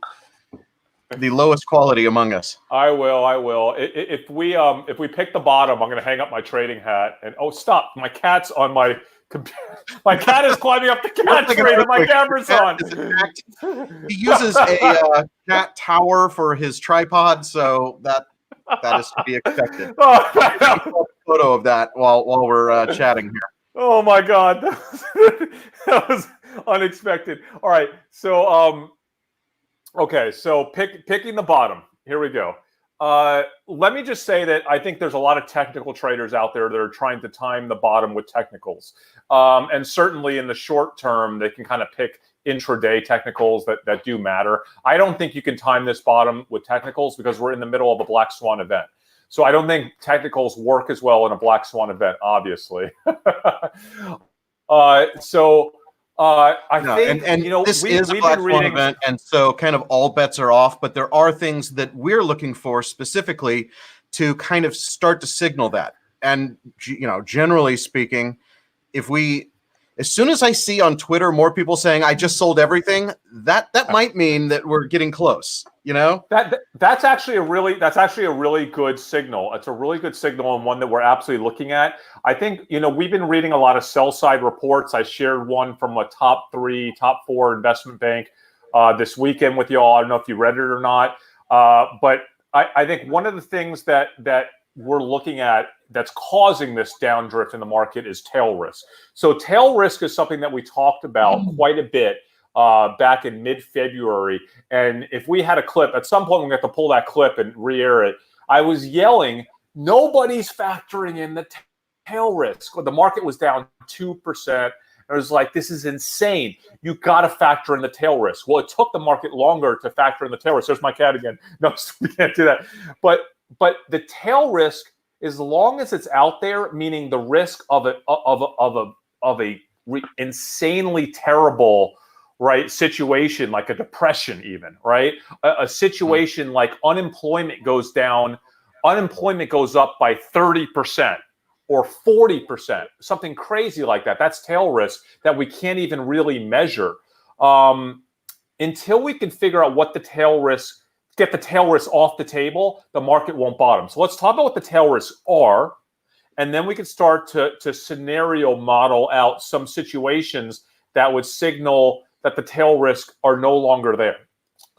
lowest quality among us. I will. If we pick the bottom, I'm going to hang up my trading hat. And stop! My cat's on my computer. My cat is climbing up the cat tree that my camera's on. He uses a cat tower for his tripod, so that is to be expected. Photo of that while we're chatting here. Oh my God, that was unexpected. All right, so picking the bottom. Here we go. Let me just say that I think there's a lot of technical traders out there that are trying to time the bottom with technicals. And certainly in the short term, they can kind of pick intraday technicals that do matter. I don't think you can time this bottom with technicals because we're in the middle of a black swan event. So I don't think technicals work as well in a black swan event, obviously. I think this is a black swan event, and so kind of all bets are off. But there are things that we're looking for specifically to kind of start to signal that. And generally speaking, as soon as I see on Twitter more people saying I just sold everything, that might mean that we're getting close. That's actually a really good signal. It's a really good signal and one that we're absolutely looking at. I think we've been reading a lot of sell side reports. I shared one from a top 4 investment bank this weekend with y'all. I don't know if you read it or not, but I think one of the things that we're looking at that's causing this downdrift in the market is tail risk. So tail risk is something that we talked about quite a bit back in mid-February. And if we had a clip, at some point we're going to have to pull that clip and re-air it. I was yelling, nobody's factoring in the tail risk. The market was down 2%. I was like, this is insane. You got to factor in the tail risk. Well, it took the market longer to factor in the tail risk. There's my cat again. No, we can't do that. But the tail risk, as long as it's out there, meaning the risk of a insanely terrible situation, like a depression, even a situation like unemployment goes down unemployment goes up by 30% or 40%, something crazy like that. That's tail risk that we can't even really measure. Until we can figure out what the tail risk, get the tail risk off the table, the market won't bottom. So let's talk about what the tail risks are, and then we can start to scenario model out some situations that would signal that the tail risks are no longer there.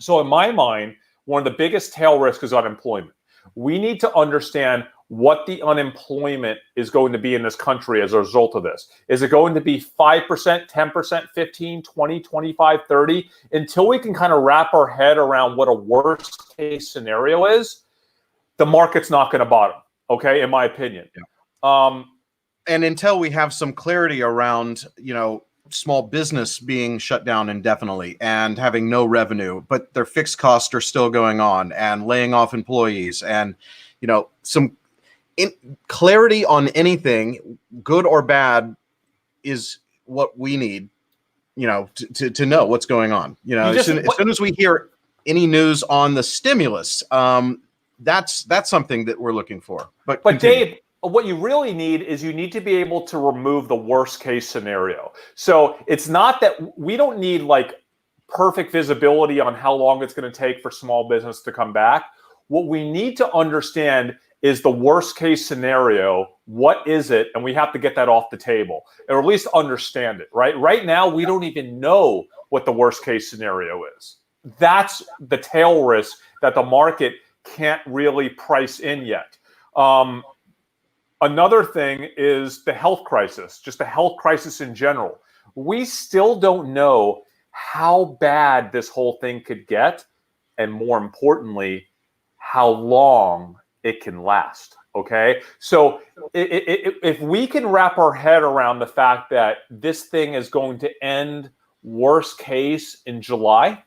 So in my mind, one of the biggest tail risks is unemployment. We need to understand what the unemployment is going to be in this country as a result of this. Is it going to be 5%, 10%, 15, 20, 25, 30? Until we can kind of wrap our head around what a worst case scenario is, the market's not going to bottom, okay, in my opinion. Yeah. And until we have some clarity around, small business being shut down indefinitely and having no revenue, but their fixed costs are still going on, and laying off employees, and some clarity on anything, good or bad, is what we need, to know what's going on. As soon as we hear any news on the stimulus, that's something that we're looking for. But Dave, what you really need is you need to be able to remove the worst case scenario. So it's not that we don't need like perfect visibility on how long it's going to take for small business to come back. What we need to understand is the worst case scenario. What is it? And we have to get that off the table, or at least understand it, right? Right now, we don't even know what the worst case scenario is. That's the tail risk that the market can't really price in yet. Another thing is the health crisis, just the health crisis in general. We still don't know how bad this whole thing could get, and more importantly, how long it can last, okay? So if we can wrap our head around the fact that this thing is going to end worst case in July,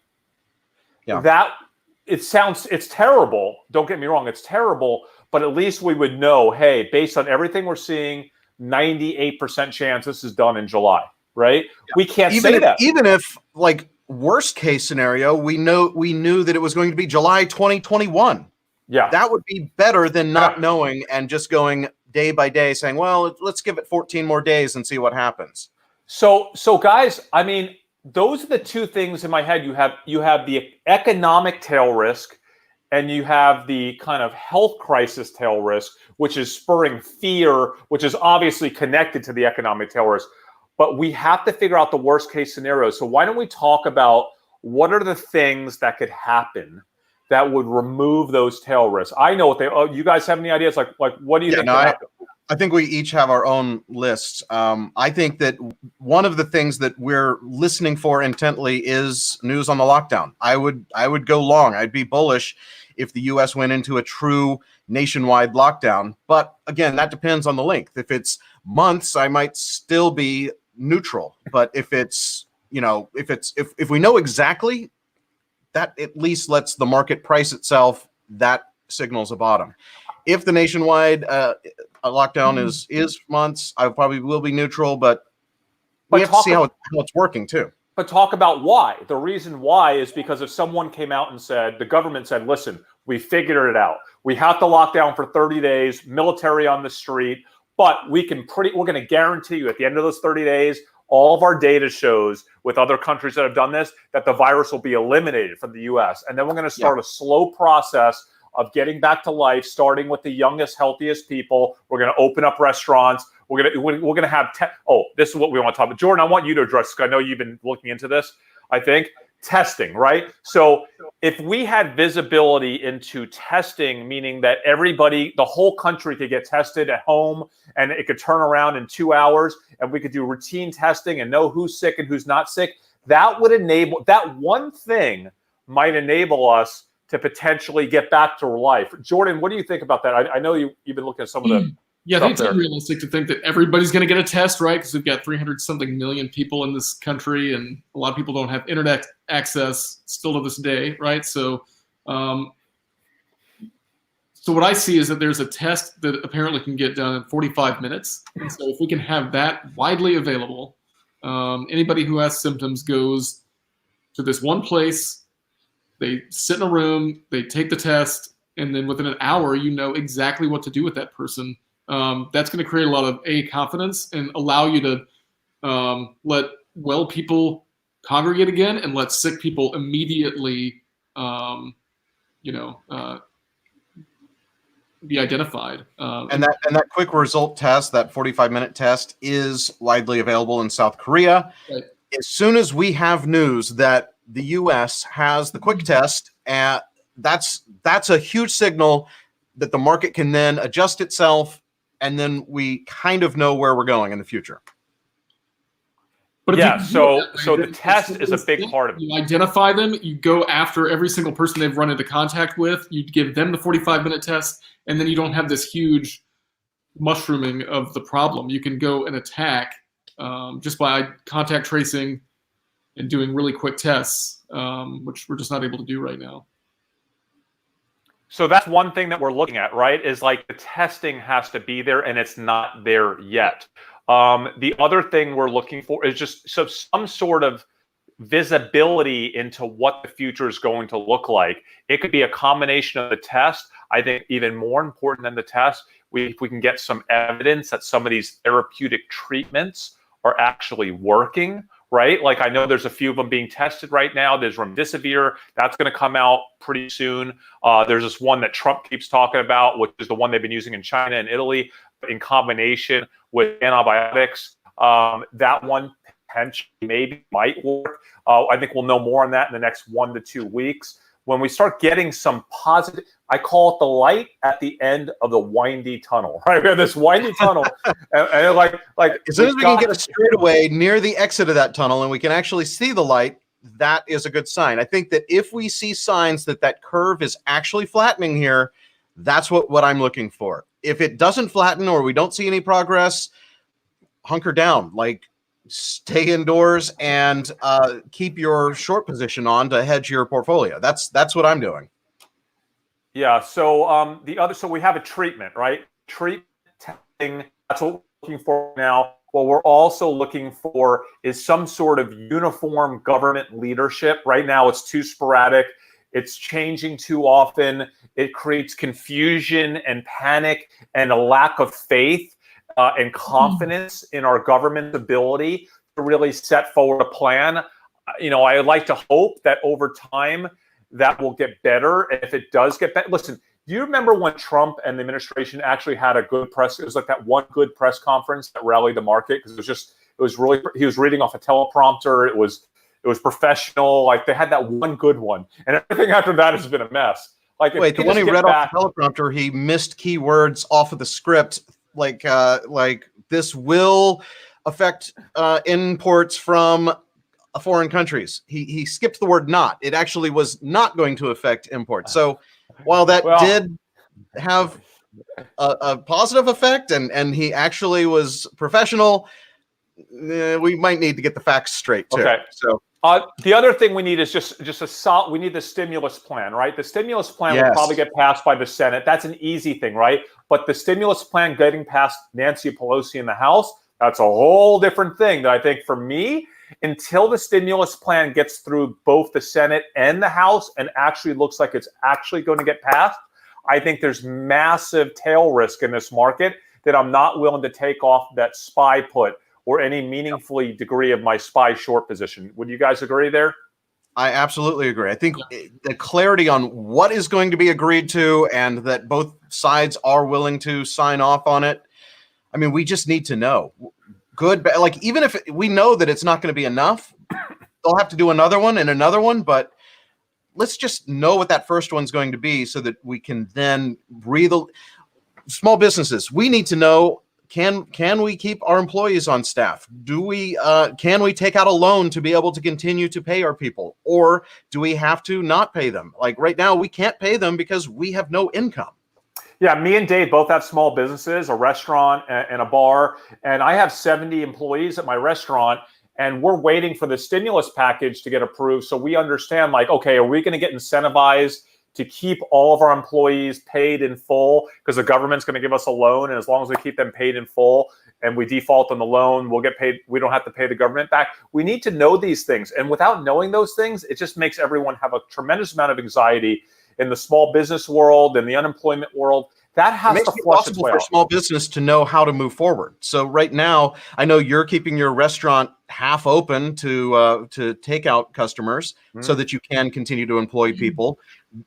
it's terrible. Don't get me wrong, it's terrible, but at least we would know, hey, based on everything we're seeing, 98% chance this is done in July, right? Yeah. We can't say that. Even if, like, worst case scenario, we knew that it was going to be July 2021. Yeah. That would be better than not knowing and just going day by day saying, well, let's give it 14 more days and see what happens. So guys, I mean, those are the two things in my head. You have the economic tail risk, and you have the kind of health crisis tail risk, which is spurring fear, which is obviously connected to the economic tail risk. But we have to figure out the worst case scenario. So why don't we talk about what are the things that could happen that would remove those tail risks? I know what you guys have any ideas? Like what do you think? No, I think we each have our own lists. I think that one of the things that we're listening for intently is news on the lockdown. I would go long. I'd be bullish if the U.S. went into a true nationwide lockdown. But again, that depends on the length. If it's months, I might still be neutral. But if it's, if we know exactly, that at least lets the market price itself, that signals a bottom. If the nationwide lockdown is months, I probably will be neutral, but we have to see how it's working too. But talk about why. The reason why is because if someone came out and said, the government said, listen, we figured it out. We have to lock down for 30 days, military on the street, but we're going to guarantee you at the end of those 30 days, all of our data shows with other countries that have done this, that the virus will be eliminated from the US. And then we're going to start a slow process of getting back to life, starting with the youngest, healthiest people. We're going to open up restaurants. We're going to have this is what we want to talk about. Jordan, I want you to address, because I know you've been looking into this, I think. Testing, right? So if we had visibility into testing, meaning that everybody, the whole country could get tested at home and it could turn around in 2 hours and we could do routine testing and know who's sick and who's not sick, that one thing might enable us to potentially get back to life. Jordan, what do you think about that? I know you've been looking at some of the I think it's unrealistic to think that everybody's going to get a test, right? Because we've got 300-something million people in this country, and a lot of people don't have internet access still to this day, right? So what I see is that there's a test that apparently can get done in 45 minutes. And so if we can have that widely available, anybody who has symptoms goes to this one place, they sit in a room, they take the test, and then within an hour, you know exactly what to do with that person. That's going to create a lot of confidence and allow you to let well people congregate again and let sick people immediately, be identified. And that quick result test, that 45-minute test, is widely available in South Korea. Right. As soon as we have news that the U.S. has the quick test, that's a huge signal that the market can then adjust itself, and then we kind of know where we're going in the future. But yeah, so the test is a big part of it. You identify them, you go after every single person they've run into contact with, you give them the 45-minute test, and then you don't have this huge mushrooming of the problem. You can go and attack just by contact tracing and doing really quick tests, which we're just not able to do right now. So that's one thing that we're looking at, right? Is like the testing has to be there, and it's not there yet. The other thing we're looking for is just some sort of visibility into what the future is going to look like. It could be a combination of the test. I think even more important than the test, if we can get some evidence that some of these therapeutic treatments are actually working, right? Like I know there's a few of them being tested right now. There's remdesivir, that's going to come out pretty soon. There's this one that Trump keeps talking about, which is the one they've been using in China and Italy in combination with antibiotics. That one potentially maybe might work. I think we'll know more on that in the next 1 to 2 weeks. When we start getting some positive, I call it the light at the end of the windy tunnel, right? We have this windy tunnel, and like as soon as we can get a straightaway near the exit of that tunnel and we can actually see the light, that is a good sign. I think that if we see signs that that curve is actually flattening here, that's what I'm looking for. If it doesn't flatten or we don't see any progress, hunker down, like stay indoors and keep your short position on to hedge your portfolio. That's what I'm doing. Yeah. So so we have a treatment, right? Treatment testing. That's what we're looking for now. What we're also looking for is some sort of uniform government leadership. Right now, it's too sporadic. It's changing too often. It creates confusion and panic and a lack of faith and confidence in our government's ability to really set forward a plan. I like to hope that over time that will get better. And if it does get better, listen, do you remember when Trump and the administration actually had a good press? It was like that one good press conference that rallied the market because he was reading off a teleprompter. It was professional. Like they had that one good one, and everything after that has been a mess. Like wait, the one he read off the teleprompter, he missed keywords off of the script. Like this will affect imports from foreign countries. He skipped the word "not." It actually was not going to affect imports. So while that did have a positive effect, and he actually was professional, we might need to get the facts straight too. Okay. So the other thing we need is just we need the stimulus plan, right? The stimulus plan will probably get passed by the Senate. That's an easy thing, right? But the stimulus plan getting past Nancy Pelosi in the House, that's a whole different thing that I think for me, until the stimulus plan gets through both the Senate and the House and actually looks like it's actually going to get passed, I think there's massive tail risk in this market that I'm not willing to take off that SPY put or any meaningfully degree of my SPY short position. Would you guys agree there? I absolutely agree. I think the clarity on what is going to be agreed to and that both sides are willing to sign off on it. I mean, we just need to know. Good, like even if we know that it's not going to be enough, they'll have to do another one and another one, but let's just know what that first one's going to be so that we can then breathe. Small businesses, we need to know, can we keep our employees on staff? Can we take out a loan to be able to continue to pay our people? Or do we have to not pay them? Like right now, we can't pay them because we have no income. Yeah, me and Dave both have small businesses, a restaurant and a bar, and I have 70 employees at my restaurant, and we're waiting for the stimulus package to get approved so we understand, like, okay, are we going to get incentivized to keep all of our employees paid in full because the government's going to give us a loan, and as long as we keep them paid in full and we default on the loan, we'll get paid. We don't have to pay the government back. We need to know these things, and without knowing those things, it just makes everyone have a tremendous amount of anxiety. in the small business world, in the unemployment world. That It has makes to it flush its possible way for out. small business to know how to move forward. So right now, I know you're keeping your restaurant half open to takeout customers so that you can continue to employ people.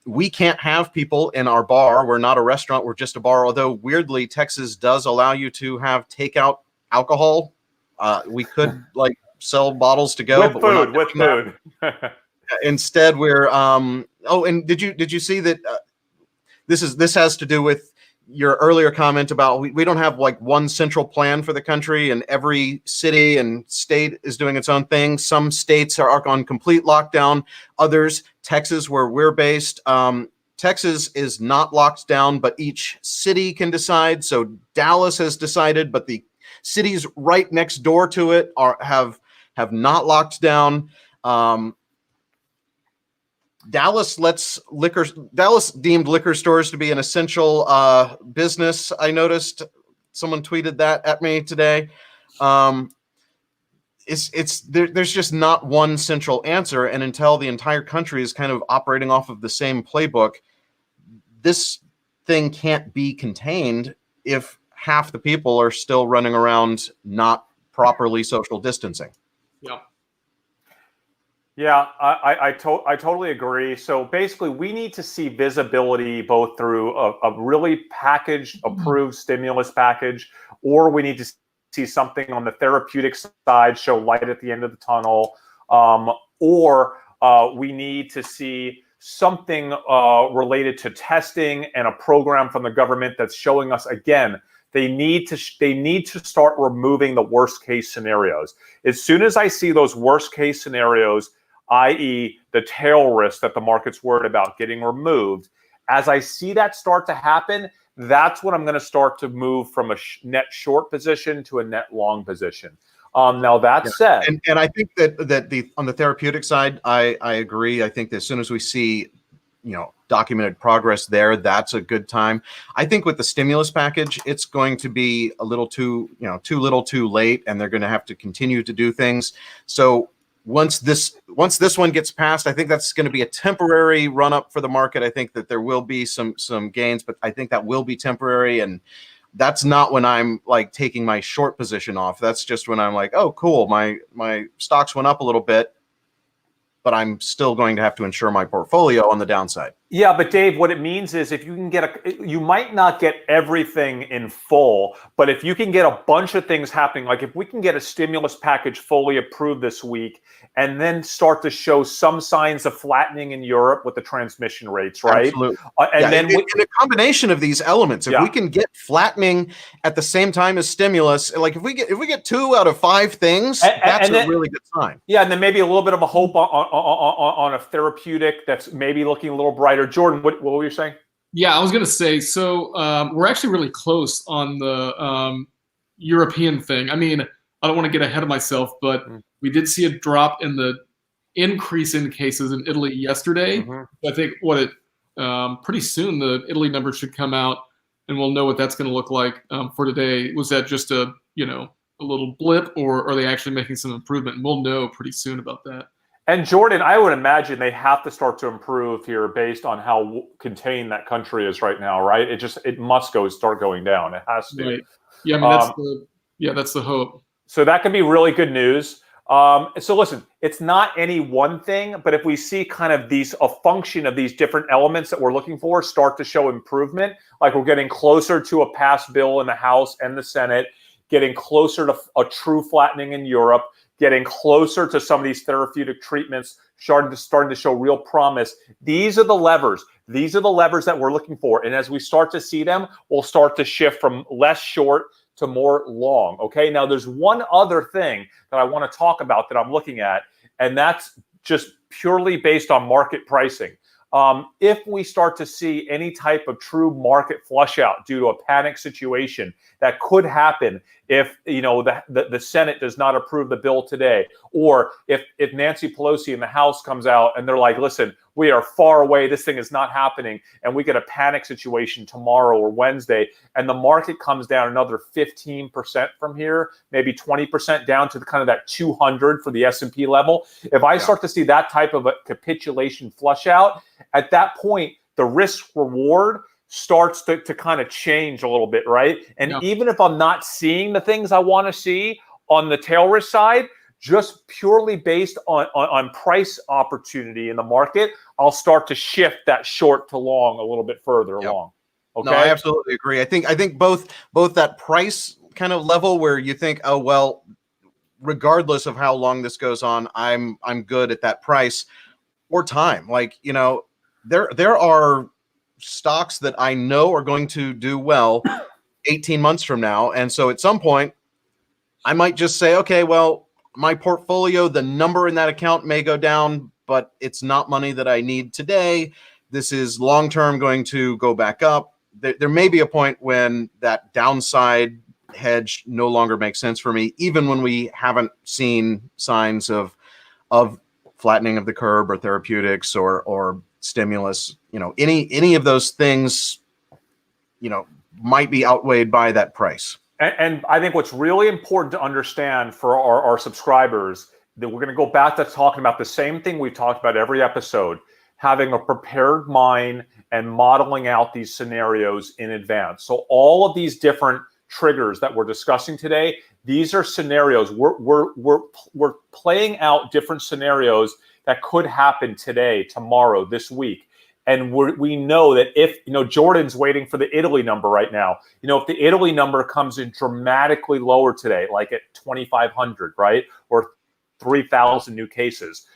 We can't have people in our bar. We're not a restaurant. We're just a bar. Although weirdly, Texas does allow you to have takeout alcohol. We could like sell bottles to go, With but we're not food, with doing that. food. Instead, we're oh, and did you see that this has to do with your earlier comment about we don't have like one central plan for the country, and every city and state is doing its own thing. Some states are on complete lockdown. Others, Texas, where we're based, Texas is not locked down, but each city can decide. So Dallas has decided, but the cities right next door to it have not locked down. Dallas deemed liquor stores to be an essential business. I noticed someone tweeted that at me today. There's just not one central answer, and until the entire country is kind of operating off of the same playbook, this thing can't be contained if half the people are still running around not properly social distancing. Yeah. Yeah, I totally agree. So basically, we need to see visibility both through a really packaged, approved stimulus package, or we need to see something on the therapeutic side show light at the end of the tunnel, or we need to see something related to testing and a program from the government that's showing us, again, they need to start removing the worst case scenarios. As soon as I see those worst case scenarios, i.e. the tail risk that the market's worried about getting removed, as I see that start to happen, that's when I'm going to start to move from a net short position to a net long position. Now that said, and I think that on the therapeutic side, I agree. I think that as soon as we see, documented progress there, that's a good time. I think with the stimulus package, it's going to be a little too little too late, and they're going to have to continue to do things. So once this one gets passed, I think that's going to be a temporary run up for the market. I think that there will be some gains, but I think that will be temporary, and that's not when I'm like taking my short position off. That's just when I'm like, oh, cool, my stocks went up a little bit, but I'm still going to have to insure my portfolio on the downside. Yeah, but Dave, what it means is if you can you might not get everything in full, but if you can get a bunch of things happening, like if we can get a stimulus package fully approved this week and then start to show some signs of flattening in Europe with the transmission rates, right? Absolutely. And then in a combination of these elements, if we can get flattening at the same time as stimulus, like if we get 2 out of 5 things, that's a really good sign. Yeah, and then maybe a little bit of a hope on a therapeutic that's maybe looking a little brighter. Jordan, what were you saying? Yeah, I was going to say, so we're actually really close on the European thing. I mean, I don't want to get ahead of myself, but we did see a drop in the increase in cases in Italy yesterday. I think pretty soon the Italy numbers should come out, and we'll know what that's going to look like for today. Was that just a little blip, or are they actually making some improvement? And we'll know pretty soon about that. And Jordan, I would imagine they have to start to improve here based on how contained that country is right now, right? It must start going down. It has to. Right. Yeah, I mean, that's the hope. So that could be really good news. So listen, it's not any one thing, but if we see kind of a function of these different elements that we're looking for start to show improvement, like we're getting closer to a passed bill in the House and the Senate, getting closer to a true flattening in Europe, getting closer to some of these therapeutic treatments, starting to show real promise. These are the levers. These are the levers that we're looking for. And as we start to see them, we'll start to shift from less short to more long. Okay. Now there's one other thing that I want to talk about that I'm looking at, and that's just purely based on market pricing. If we start to see any type of true market flush out due to a panic situation, that could happen if the Senate does not approve the bill today, or if Nancy Pelosi in the House comes out and they're like, listen, we are far away, this thing is not happening, and we get a panic situation tomorrow or Wednesday, and the market comes down another 15% from here, maybe 20% down to kind of that 200 for the S&P level. If I start to see that type of a capitulation flush out, at that point, the risk reward starts to kind of change a little bit, right? And even if I'm not seeing the things I want to see on the tail risk side, just purely based on price opportunity in the market, I'll start to shift that short to long a little bit further along. Okay. No, I absolutely agree. I think both that price kind of level where you think, oh well, regardless of how long this goes on, I'm good at that price, or time. Like, you know, there are stocks that I know are going to do well 18 months from now, and so at some point I might just say, okay, well, my portfolio, the number in that account may go down, but it's not money that I need today. This is long-term going to go back up. There may be a point when that downside hedge no longer makes sense for me, even when we haven't seen signs of flattening of the curve or therapeutics or stimulus. You know, any of those things, you know, might be outweighed by that price. And I think what's really important to understand for our subscribers, that we're going to go back to talking about the same thing we've talked about every episode, having a prepared mind and modeling out these scenarios in advance. So all of these different triggers that we're discussing today, these are scenarios. We're playing out different scenarios that could happen today, tomorrow, this week. And we know that if, you know, Jordan's waiting for the Italy number right now. You know, if the Italy number comes in dramatically lower today, like at 2,500, right, or 3,000 new cases,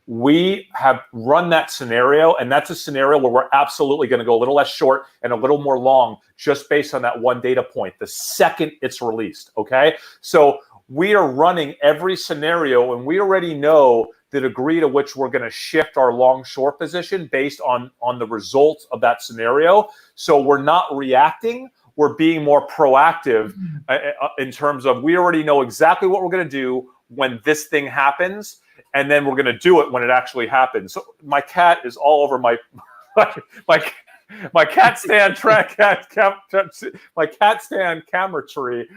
we have run that scenario, and that's a scenario where we're absolutely going to go a little less short and a little more long just based on that one data point the second it's released, okay? So we are running every scenario, and we already know the degree to which we're going to shift our long-short position based on the results of that scenario. So we're not reacting. We're being more proactive in terms of we already know exactly what we're going to do when this thing happens, and then we're going to do it when it actually happens. So my cat is all over my cat stand my cat stand camera tree.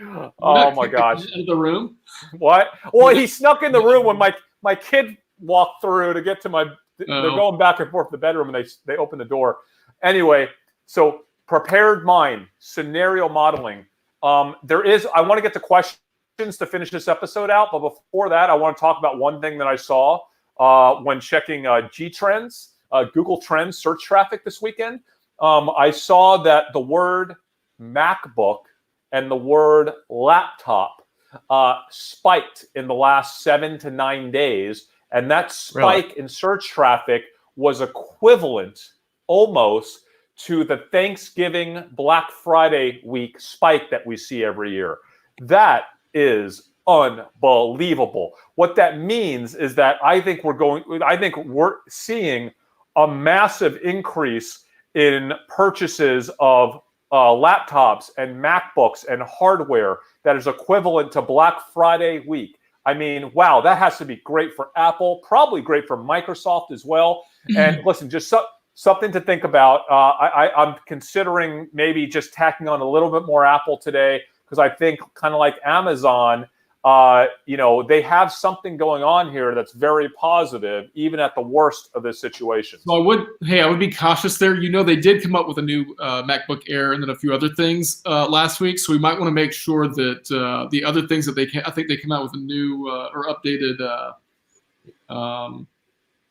Oh my gosh! In the room? What? Well, he snuck in the room when my kid walked through to get to my. They're going back and forth to the bedroom, and they open the door. Anyway, so prepared mind, scenario modeling. I want to get to questions to finish this episode out, but before that, I want to talk about one thing that I saw when checking G-Trends, Google Trends search traffic this weekend. I saw that the word MacBook and the word laptop spiked in the last 7 to 9 days, and that spike in search traffic was equivalent almost to the Thanksgiving Black Friday week spike that we see every year. That is unbelievable. What that means is that I think we're seeing a massive increase in purchases of laptops and MacBooks and hardware that is equivalent to Black Friday week. I mean, wow, that has to be great for Apple, probably great for Microsoft as well. And listen, just something to think about. I'm considering maybe just tacking on a little bit more Apple today, because I think kind of like Amazon, they have something going on here that's very positive, even at the worst of this situation. So I would be cautious there. You know, they did come up with a new MacBook Air and then a few other things last week. So we might want to make sure that the other things that I think they come out with a new or updated.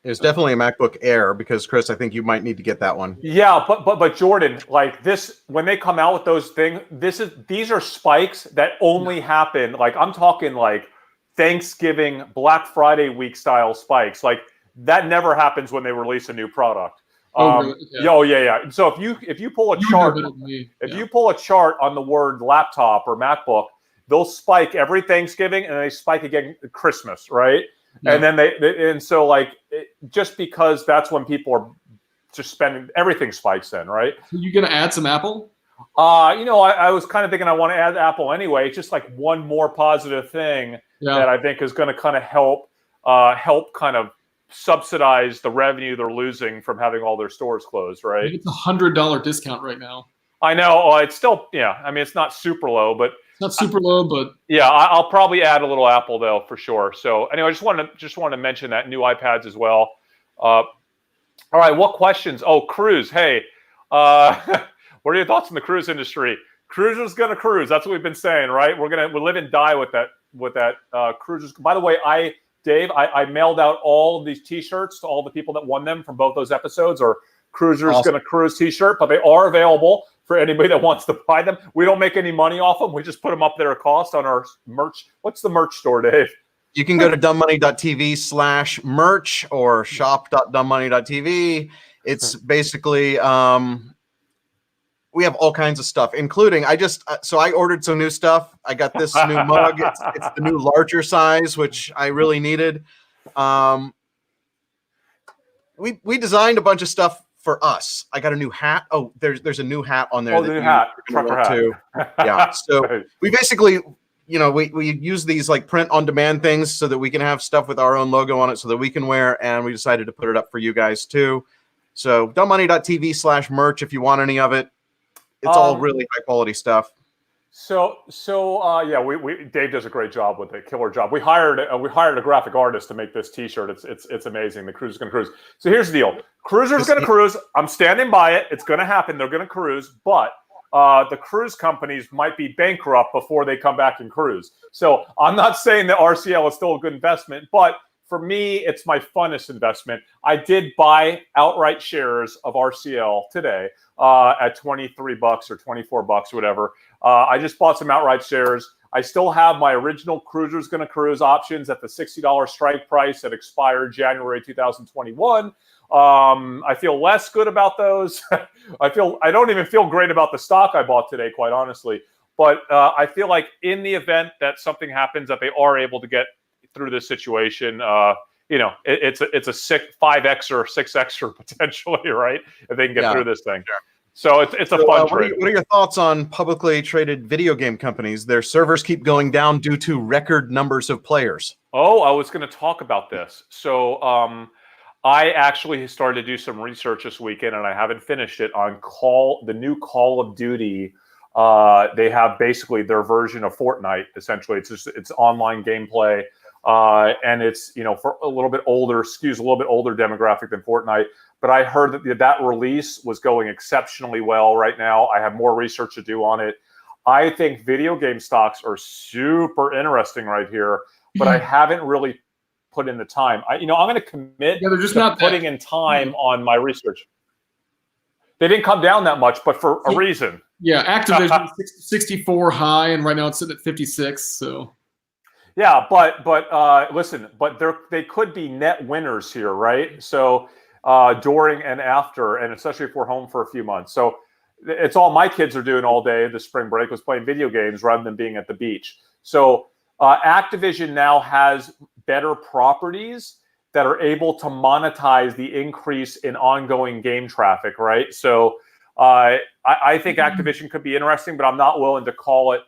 It's definitely a MacBook Air, because Chris, I think you might need to get that one. Yeah, but Jordan, like this, when they come out with those things, these are spikes that only happen. Like I'm talking like Thanksgiving, Black Friday week style spikes. Like that never happens when they release a new product. Yeah. So if you pull a chart, you pull a chart on the word laptop or MacBook, they'll spike every Thanksgiving and they spike again at Christmas, right? Yeah. And then just because that's when people are just spending, everything spikes then, right? So you going to add some Apple? I was kind of thinking I want to add Apple anyway. It's just like one more positive thing that I think is going to kind of help kind of subsidize the revenue they're losing from having all their stores closed, right? It's $100 discount right now. I know. It's still, I mean, it's not super low, but not super low, but yeah, I'll probably add a little Apple though for sure. So anyway, I just wanted to mention that new iPads as well. All right, what questions? Oh, cruise. Hey, what are your thoughts on the cruise industry? Cruisers gonna cruise. That's what we've been saying, right? We live and die with that cruisers. By the way, Dave, I mailed out all of these T-shirts to all the people that won them from both those episodes, or Cruisers Awesome. Gonna Cruise T-shirt, but they are available for anybody that wants to buy them. We don't make any money off them. We just put them up there at cost on our merch. What's the merch store, Dave? You can go to dumbmoney.tv/merch or shop.dumbmoney.tv. It's basically we have all kinds of stuff, including I ordered some new stuff. I got this new mug. It's the new larger size, which I really needed. We designed a bunch of stuff for us. I got a new hat. Oh, there's a new hat on there. Oh, the new hat, trucker hat. Too. Yeah. So we basically, we use these like print on demand things so that we can have stuff with our own logo on it so that we can wear, and we decided to put it up for you guys too. So dumbmoney.tv/merch if you want any of it. It's all really high quality stuff. So Dave does a great job with it, killer job. We hired a graphic artist to make this T-shirt. It's amazing. The Cruiser's Gonna Cruise. So here's the deal: Cruiser's Gonna Cruise. I'm standing by it. It's gonna happen. They're gonna cruise, but the cruise companies might be bankrupt before they come back and cruise. So I'm not saying that RCL is still a good investment, but for me, it's my funnest investment. I did buy outright shares of RCL today at $23 or $24, whatever. I just bought some outright shares. I still have my original Cruiser's Gonna Cruise options at the $60 strike price that expired January 2021. I feel less good about those. I don't even feel great about the stock I bought today, quite honestly. But I feel like in the event that something happens, that they are able to get through this situation, it's a 5x or 6x potentially, right? If they can get through this thing. Sure. So it's a fun trade. What are your thoughts on publicly traded video game companies? Their servers keep going down due to record numbers of players. Oh, I was going to talk about this. So I actually started to do some research this weekend, and I haven't finished it on the new Call of Duty. They have basically their version of Fortnite. Essentially, it's online gameplay. And it's, for a little bit older, skews a little bit older demographic than Fortnite. But I heard that release was going exceptionally well right now. I have more research to do on it. I think video game stocks are super interesting right here, but I haven't really put in the time. I'm going to commit they're just to not putting in time on my research. They didn't come down that much, but for a reason. Yeah, Activision 64 high, and right now it's sitting at 56. So. Yeah, but listen, but they could be net winners here, right? So during and after, and especially if we're home for a few months. So it's all my kids are doing all day this spring break was playing video games rather than being at the beach. So Activision now has better properties that are able to monetize the increase in ongoing game traffic, right? So I think Activision could be interesting, but I'm not willing to call it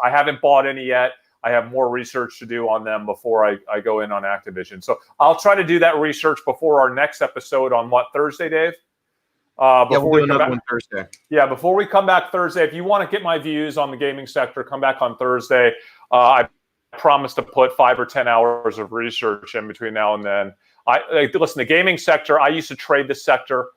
I haven't bought any yet. I have more research to do on them before I go in on Activision. So I'll try to do that research before our next episode on Thursday, Dave? We'll do another one Thursday. Yeah, before we come back Thursday, if you want to get my views on the gaming sector, come back on Thursday. I promise to put 5 or 10 hours of research in between now and then. Listen, the gaming sector, I used to trade this sector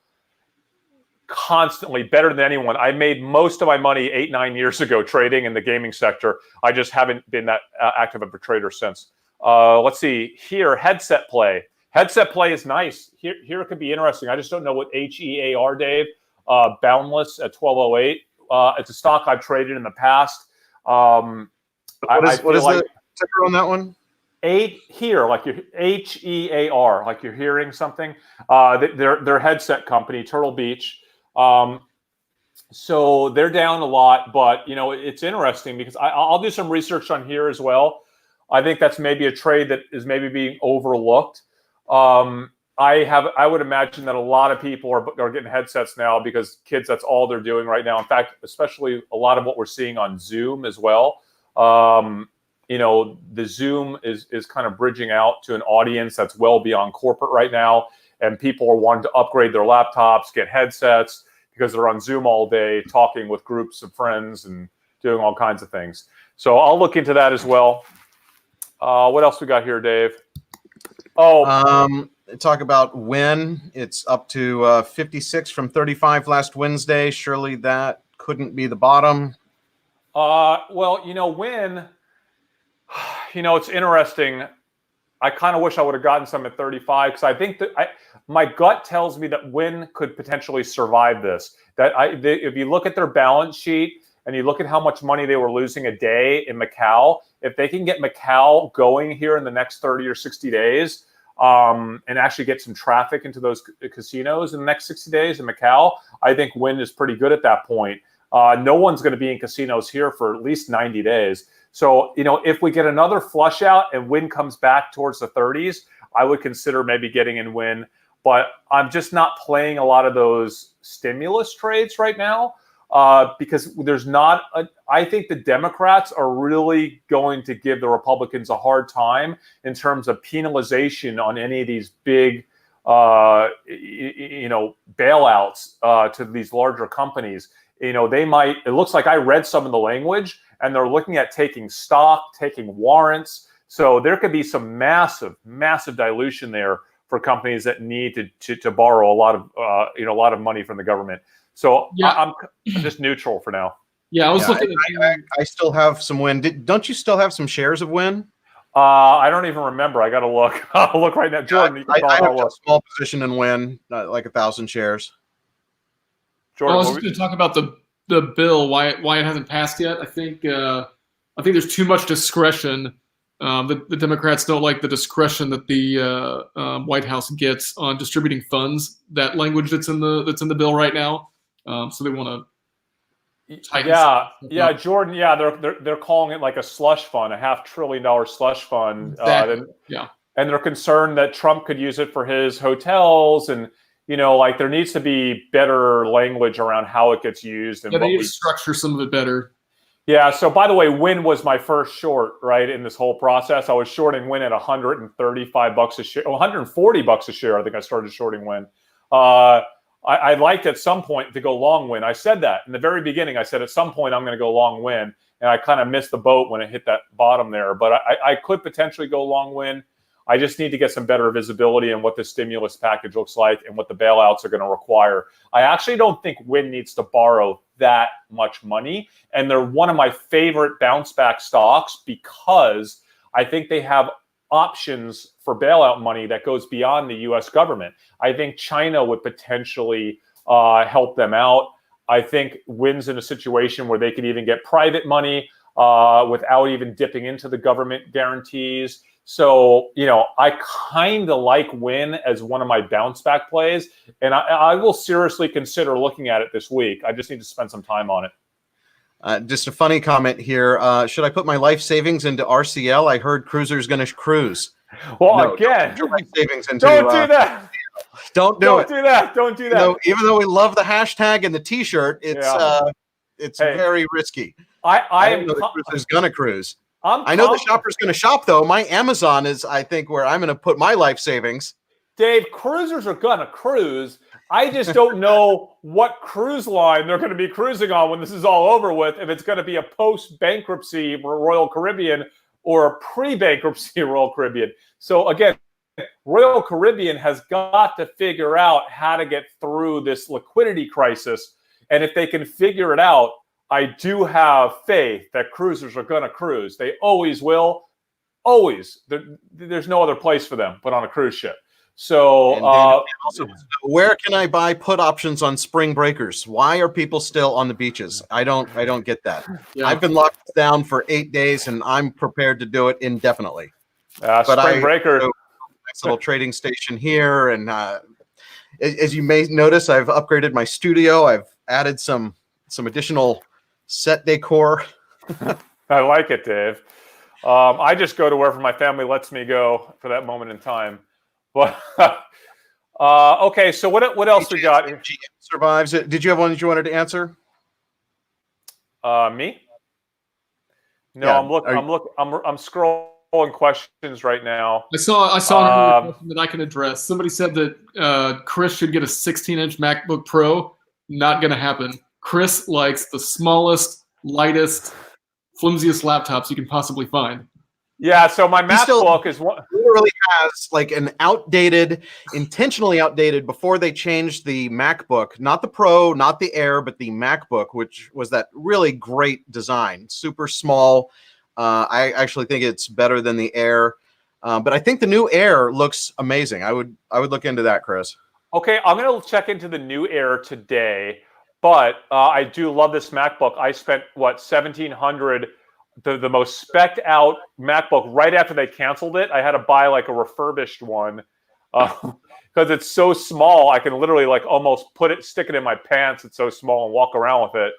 constantly, better than anyone. I made most of my money 8-9 years ago trading in the gaming sector. I just haven't been that active of a trader since. Let's see here. Headset play. Headset play is nice. Here it could be interesting. I just don't know what HEAR, Dave. Boundless at 1208. It's a stock I've traded in the past. What is the ticker on that one? HEAR, like your HEAR, like you're hearing something. Their headset company, Turtle Beach. So they're down a lot, but it's interesting because I'll do some research on here as well. I think that's maybe a trade that is maybe being overlooked. I would imagine that a lot of people are getting headsets now because kids, that's all they're doing right now. In fact, especially a lot of what we're seeing on Zoom as well. The Zoom is kind of bridging out to an audience that's well beyond corporate right now. And people are wanting to upgrade their laptops, get headsets, because they're on Zoom all day talking with groups of friends and doing all kinds of things. So I'll look into that as well. What else we got here, Dave? talk about Win. It's up to 56 from 35 last Wednesday. Surely that couldn't be the bottom. Well, Win, it's interesting. I kind of wish I would have gotten some at 35 because I think that my gut tells me that Win could potentially survive this. If you look at their balance sheet and you look at how much money they were losing a day in Macau, if they can get Macau going here in the next 30 or 60 days and actually get some traffic into those casinos in the next 60 days in Macau, I think Win is pretty good at that point. No one's going to be in casinos here for at least 90 days. So, if we get another flush out and Win comes back towards the 30s, I would consider maybe getting in Win. But I'm just not playing a lot of those stimulus trades right now because there's not I think the Democrats are really going to give the Republicans a hard time in terms of penalization on any of these big, bailouts to these larger companies. They might, it looks like I read some of the language and they're looking at taking stock, taking warrants. So there could be some massive, massive dilution there for companies that need to borrow a lot of money from the government. So yeah. I'm just neutral for now. Yeah, I was looking at. I still have some Win. Don't you still have some shares of Win? I don't even remember. I got to look. I'll look right now. Jordan, you can talk. I have a small position in Win, like 1,000 shares. Jordan, I was just going to talk about the bill, why it hasn't passed yet. I think there's too much discretion. The Democrats don't like the discretion that the White House gets on distributing funds. That language that's in the bill right now. So they want to tighten. Yeah, Jordan. Yeah, they're calling it like a slush fund, a $500 billion slush fund. Exactly. And they're concerned that Trump could use it for his hotels and. There needs to be better language around how it gets used. And they need to structure some of it better. Yeah. So, by the way, Win was my first short, right, in this whole process. I was shorting Win at $135 a share, $140 a share. I think I started shorting Win. I'd liked at some point to go long Win. I said that in the very beginning. I said at some point I'm going to go long Win, and I kind of missed the boat when it hit that bottom there. But I could potentially go long Win. I just need to get some better visibility on what the stimulus package looks like and what the bailouts are going to require. I actually don't think Win needs to borrow that much money. And they're one of my favorite bounce back stocks because I think they have options for bailout money that goes beyond the U.S. government. I think China would potentially help them out. I think Win's in a situation where they could even get private money without even dipping into the government guarantees. So, I kind of like Win as one of my bounce back plays, and I will seriously consider looking at it this week. I just need to spend some time on it. Just a funny comment here. Should I put my life savings into RCL? I heard Cruiser's going to cruise. Well, no, again, don't life savings into, don't do that. Don't do it. Don't do that. Even though we love the hashtag and the T-shirt, it's very risky. I don't know that Cruiser's going to cruise. I know the shopper's going to shop, though. My Amazon is, I think, where I'm going to put my life savings. Dave, cruisers are going to cruise. I just don't know what cruise line they're going to be cruising on when this is all over with, if it's going to be a post-bankruptcy Royal Caribbean or a pre-bankruptcy Royal Caribbean. So, again, Royal Caribbean has got to figure out how to get through this liquidity crisis. And if they can figure it out, I do have faith that cruisers are going to cruise. They always will. Always. There's no other place for them but on a cruise ship. So also, where can I buy put options on spring breakers? Why are people still on the beaches? I don't get that. Yeah. I've been locked down for 8 days and I'm prepared to do it indefinitely. Spring breaker. Nice little trading station here. And as you may notice, I've upgraded my studio. I've added some additional set decor. I like it, Dave. I just go to wherever my family lets me go for that moment in time. But okay, so what else we got? GM survives. Did you have one that you wanted to answer? Me? No, yeah. I'm scrolling questions right now. I saw a question that I can address. Somebody said that Chris should get a 16-inch MacBook Pro. Not going to happen. Chris likes the smallest, lightest, flimsiest laptops you can possibly find. Yeah, so my still- MacBook is what. Literally has like an outdated, intentionally outdated before they changed the MacBook, not the Pro, not the Air, but the MacBook, which was that really great design, super small. I actually think it's better than the Air, but I think the new Air looks amazing. I would look into that, Chris. Okay, I'm going to check into the new Air today, but I do love this MacBook. I spent, what, $1,700, the most spec'd out MacBook right after they canceled it. I had to buy like a refurbished one because it's so small. I can literally like almost stick it in my pants. It's so small and walk around with it.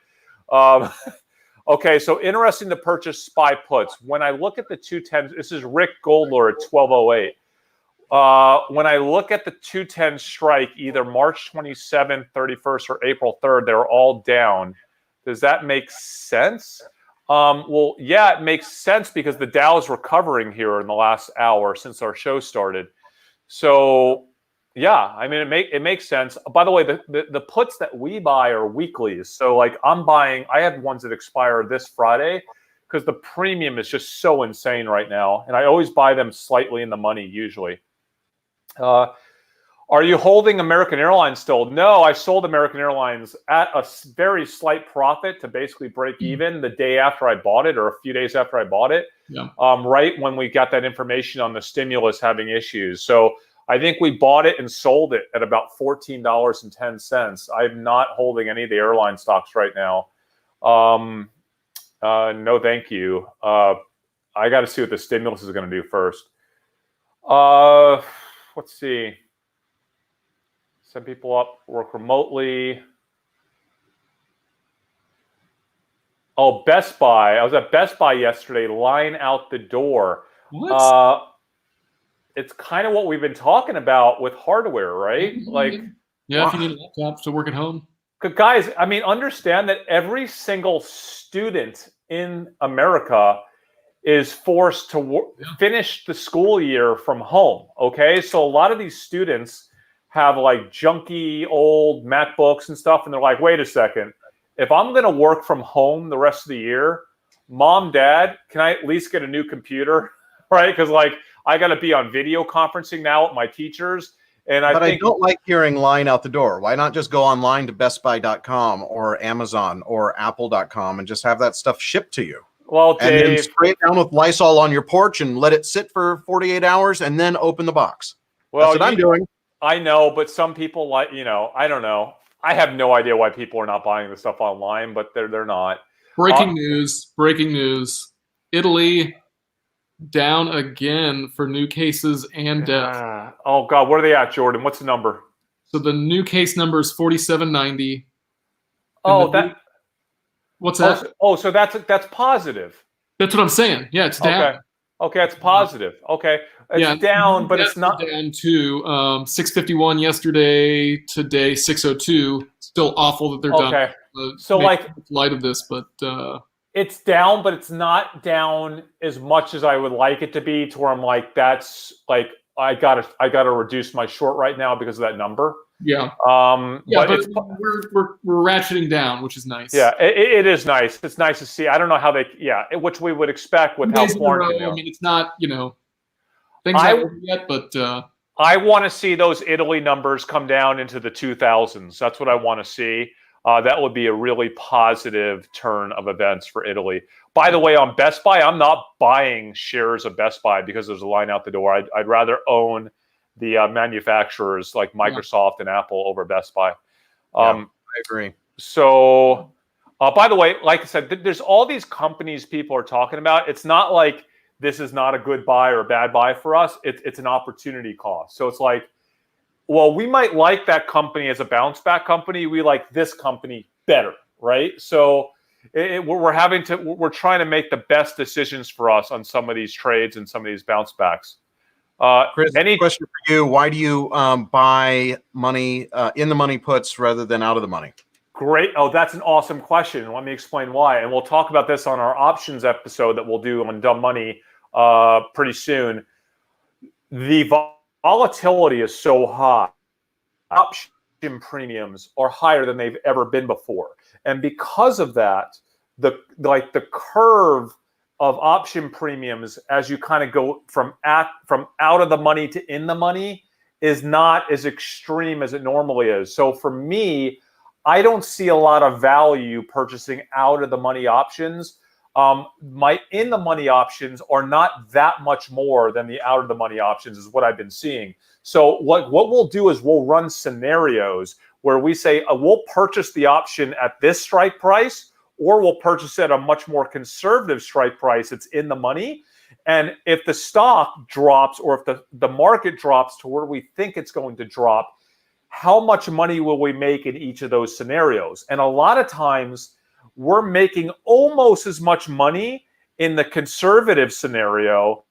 Okay, so interesting to purchase SPY puts. When I look at the 210, this is Rick Goldler at 1208. When I look at the 210 strike, either March 27th, 31st, or April 3rd, they're all down. Does that make sense? Well, yeah, it makes sense because the Dow is recovering here in the last hour since our show started. So, yeah, I mean, it makes sense. By the way, the puts that we buy are weeklies. So, like, I have ones that expire this Friday because the premium is just so insane right now. And I always buy them slightly in the money, usually. Are you holding American Airlines still? No, I sold American Airlines at a very slight profit to basically break even the day after I bought it, or a few days after I bought it. Yeah. Right when we got that information on the stimulus having issues. So I think we bought it and sold it at about $14.10. I'm not holding any of the airline stocks right now. No, thank you. I got to see what the stimulus is going to do first. Let's see. Send people up, work remotely. Oh, Best Buy. I was at Best Buy yesterday, line out the door. What? It's kind of what we've been talking about with hardware, right? Like, yeah, if you need a laptop to work at home. guys, I mean, understand that every single student in America is forced to finish the school year from home, okay? So a lot of these students have like junky old MacBooks and stuff, and they're like, wait a second, if I'm going to work from home the rest of the year, Mom, Dad, can I at least get a new computer, right? Because like I got to be on video conferencing now with my teachers. And I don't like hearing line out the door. Why not just go online to bestbuy.com or Amazon or apple.com and just have that stuff shipped to you? Well, Dave, and then spray it down with Lysol on your porch and let it sit for 48 hours and then open the box. Well, that's what I'm doing. I know, but some people like, I don't know. I have no idea why people are not buying the stuff online, but they're not. Breaking news. Italy down again for new cases and death. Oh God, what are they at, Jordan? What's the number? So the new case number is 4790. What's that? So that's positive. That's what I'm saying. Yeah, it's down. Okay, it's positive. Okay, it's down, but it's not down to 651 yesterday. Today 602. Still awful that they're done. Okay, so like light of this, but it's down, but it's not down as much as I would like it to be. To where I'm like, that's like I gotta reduce my short right now because of that number. Yeah. But we're ratcheting down, which is nice. Yeah, it is nice. It's nice to see. I don't know how which we would expect with how quarantine. I mean, it's not, things aren't yet, but I want to see those Italy numbers come down into the 2000s. That's what I want to see. That would be a really positive turn of events for Italy. By the way, on Best Buy, I'm not buying shares of Best Buy because there's a line out the door. I'd rather own the manufacturers like Microsoft and Apple over Best Buy. I agree. So, by the way, like I said, there's all these companies people are talking about. It's not like this is not a good buy or a bad buy for us. It's an opportunity cost. So it's like, well, we might like that company as a bounce back company. We like this company better, right? So we're trying to make the best decisions for us on some of these trades and some of these bounce backs. Chris, any question for you? Why do you buy money in the money puts rather than out of the money? Great. Oh, that's an awesome question. Let me explain why. And we'll talk about this on our options episode that we'll do on Dumb Money pretty soon. The volatility is so high. Option premiums are higher than they've ever been before. And because of that, the curve of option premiums as you kind of go from out of the money to in the money is not as extreme as it normally is. So for me, I don't see a lot of value purchasing out of the money options. My in the money options are not that much more than the out of the money options is what I've been seeing. So what we'll do is we'll run scenarios where we say we'll purchase the option at this strike price, or we'll purchase it at a much more conservative strike price. It's in the money. And if the stock drops, or if the market drops to where we think it's going to drop, how much money will we make in each of those scenarios? And a lot of times we're making almost as much money in the conservative scenario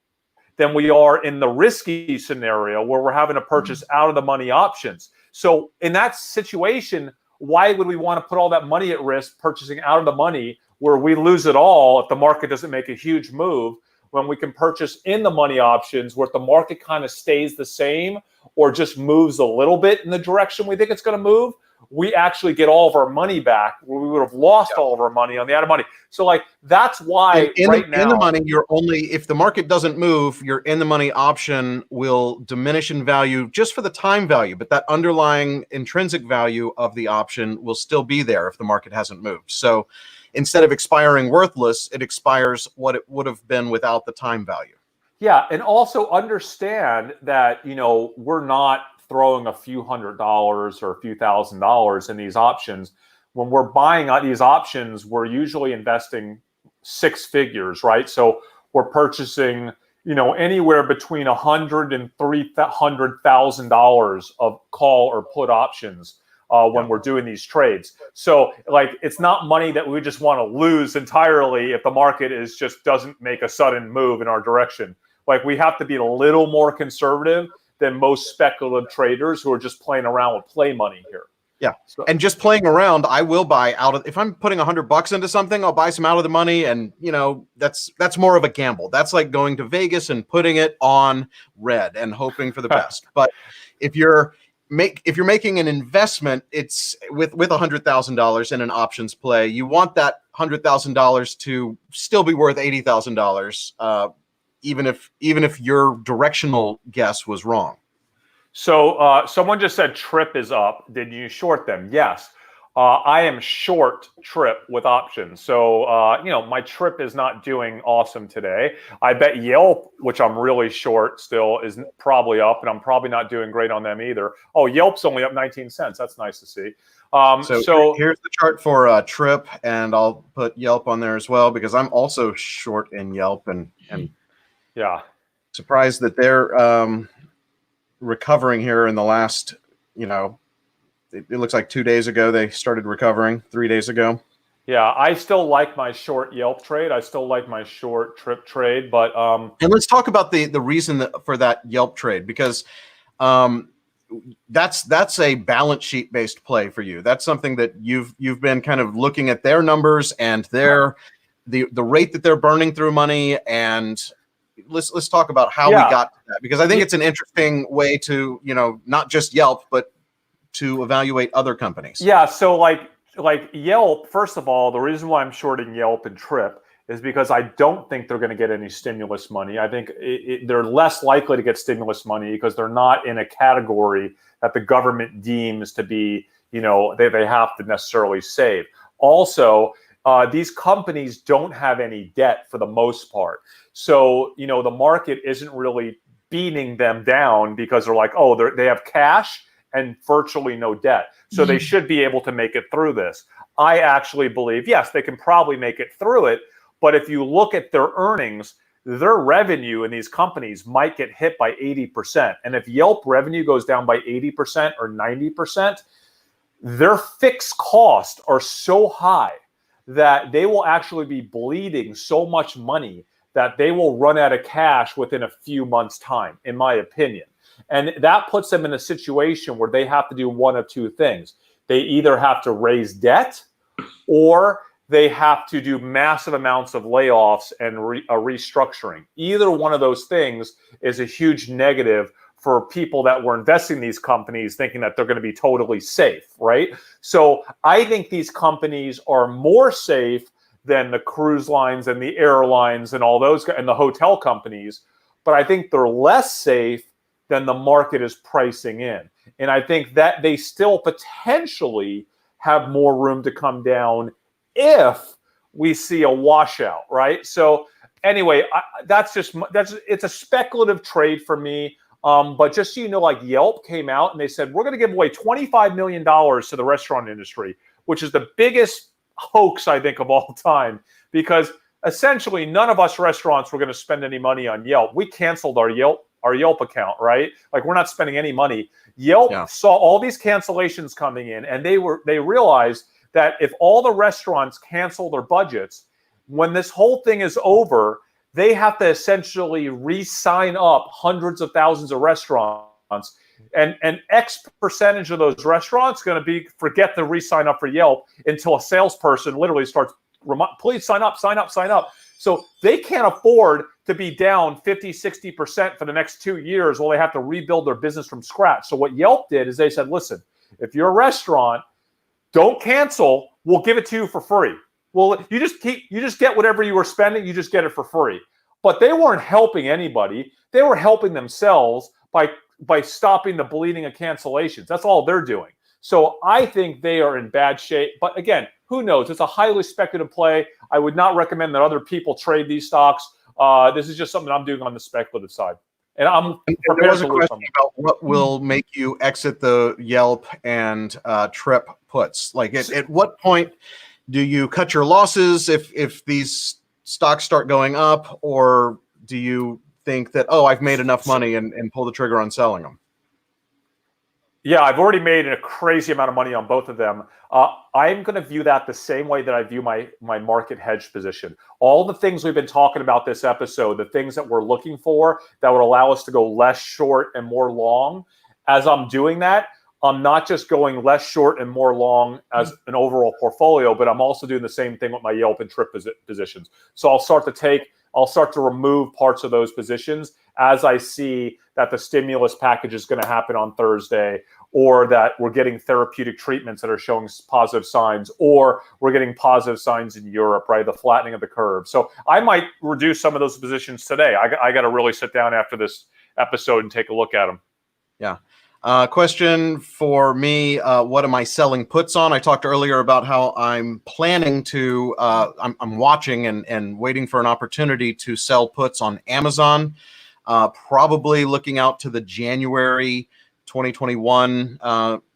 than we are in the risky scenario where we're having to purchase out of the money options. So in that situation, why would we want to put all that money at risk purchasing out of the money where we lose it all if the market doesn't make a huge move, when we can purchase in the money options where the market kind of stays the same or just moves a little bit in the direction we think it's going to move? We actually get all of our money back where we would have lost all of our money on the out of money. So like, that's why in the money, you're only, if the market doesn't move, your in the money option will diminish in value just for the time value, but that underlying intrinsic value of the option will still be there if the market hasn't moved. So instead of expiring worthless, it expires what it would have been without the time value. Yeah, and also understand that, we're not throwing a few $100s or a few $1,000s in these options. When we're buying these options, we're usually investing six figures, right? So we're purchasing, anywhere between $100,000 and $300,000 of call or put options when we're doing these trades. So like, it's not money that we just want to lose entirely if the market doesn't make a sudden move in our direction. Like, we have to be a little more conservative than most speculative traders who are just playing around with play money here. Yeah. So, and just playing around, I will buy if I'm putting $100 into something, I'll buy some out of the money. And that's more of a gamble. That's like going to Vegas and putting it on red and hoping for the best. But if you're making an investment, it's with $100,000 in an options play, you want that $100,000 to still be worth $80,000, even if your directional guess was wrong. So someone just said TRIP is up. Did you short them? Yes. I am short TRIP with options. So, my TRIP is not doing awesome today. I bet Yelp, which I'm really short still, is probably up, and I'm probably not doing great on them either. Oh, Yelp's only up 19 cents. That's nice to see. So here's the chart for TRIP, and I'll put Yelp on there as well because I'm also short in Yelp, and yeah, surprised that they're recovering here in the last, it looks like 2 days ago they started recovering, 3 days ago. Yeah, I still like my short Yelp trade. I still like my short TRIP trade, but and let's talk about the reason for that Yelp trade, because that's a balance sheet based play for you. That's something that you've been kind of looking at their numbers and the rate that they're burning through money, and let's talk about how we got to that, because I think it's an interesting way to, not just Yelp, but to evaluate other companies. Yeah. So like Yelp, first of all, the reason why I'm shorting Yelp and TRIP is because I don't think they're going to get any stimulus money. I think they're less likely to get stimulus money because they're not in a category that the government deems to be, they have to necessarily save. Also, these companies don't have any debt for the most part. So, the market isn't really beating them down because they're like, oh, they have cash and virtually no debt. So they should be able to make it through this. I actually believe, yes, they can probably make it through it. But if you look at their earnings, their revenue in these companies might get hit by 80%. And if Yelp revenue goes down by 80% or 90%, their fixed costs are so high that they will actually be bleeding so much money that they will run out of cash within a few months' time, in my opinion. And that puts them in a situation where they have to do one of two things. They either have to raise debt, or they have to do massive amounts of layoffs and a restructuring. Either one of those things is a huge negative for people that were investing in these companies thinking that they're going to be totally safe, right? So I think these companies are more safe than the cruise lines and the airlines and all those and the hotel companies, but I think they're less safe than the market is pricing in. And I think that they still potentially have more room to come down if we see a washout, right? So anyway, it's a speculative trade for me. But just so you know, like Yelp came out and they said, we're going to give away $25 million to the restaurant industry, which is the biggest hoax, I think, of all time, because essentially none of us restaurants were going to spend any money on Yelp. We canceled our Yelp account, right? Like, we're not spending any money. Yelp saw all these cancellations coming in, and they realized that if all the restaurants cancel their budgets, when this whole thing is over, they have to essentially re-sign up hundreds of thousands of restaurants, and X percentage of those restaurants going to forget to re-sign up for Yelp until a salesperson literally starts, please sign up, sign up, sign up. So they can't afford to be down 50, 60% for the next 2 years while they have to rebuild their business from scratch. So what Yelp did is they said, listen, if you're a restaurant, don't cancel, we'll give it to you for free. Well, you just get whatever you were spending, you just get it for free. But they weren't helping anybody. They were helping themselves by stopping the bleeding of cancellations. That's all they're doing. So I think they are in bad shape. But again, who knows? It's a highly speculative play. I would not recommend that other people trade these stocks. This is just something I'm doing on the speculative side. And I'm prepared there was a to lose question about what will make you exit the Yelp and Trip puts. Like, at what point do you cut your losses if these stocks start going up, or do you think that, oh, I've made enough money and pull the trigger on selling them? Yeah, I've already made a crazy amount of money on both of them. I'm going to view that the same way that I view my market hedge position. All the things we've been talking about this episode, the things that we're looking for that would allow us to go less short and more long, as I'm doing that, I'm not just going less short and more long as an overall portfolio, but I'm also doing the same thing with my Yelp and Trip positions. So I'll start to remove parts of those positions as I see that the stimulus package is going to happen on Thursday, or that we're getting therapeutic treatments that are showing positive signs, or we're getting positive signs in Europe, right? The flattening of the curve. So I might reduce some of those positions today. I got to really sit down after this episode and take a look at them. Yeah. Question for me, what am I selling puts on? I talked earlier about how I'm planning to, I'm watching and waiting for an opportunity to sell puts on Amazon, probably looking out to the January 2021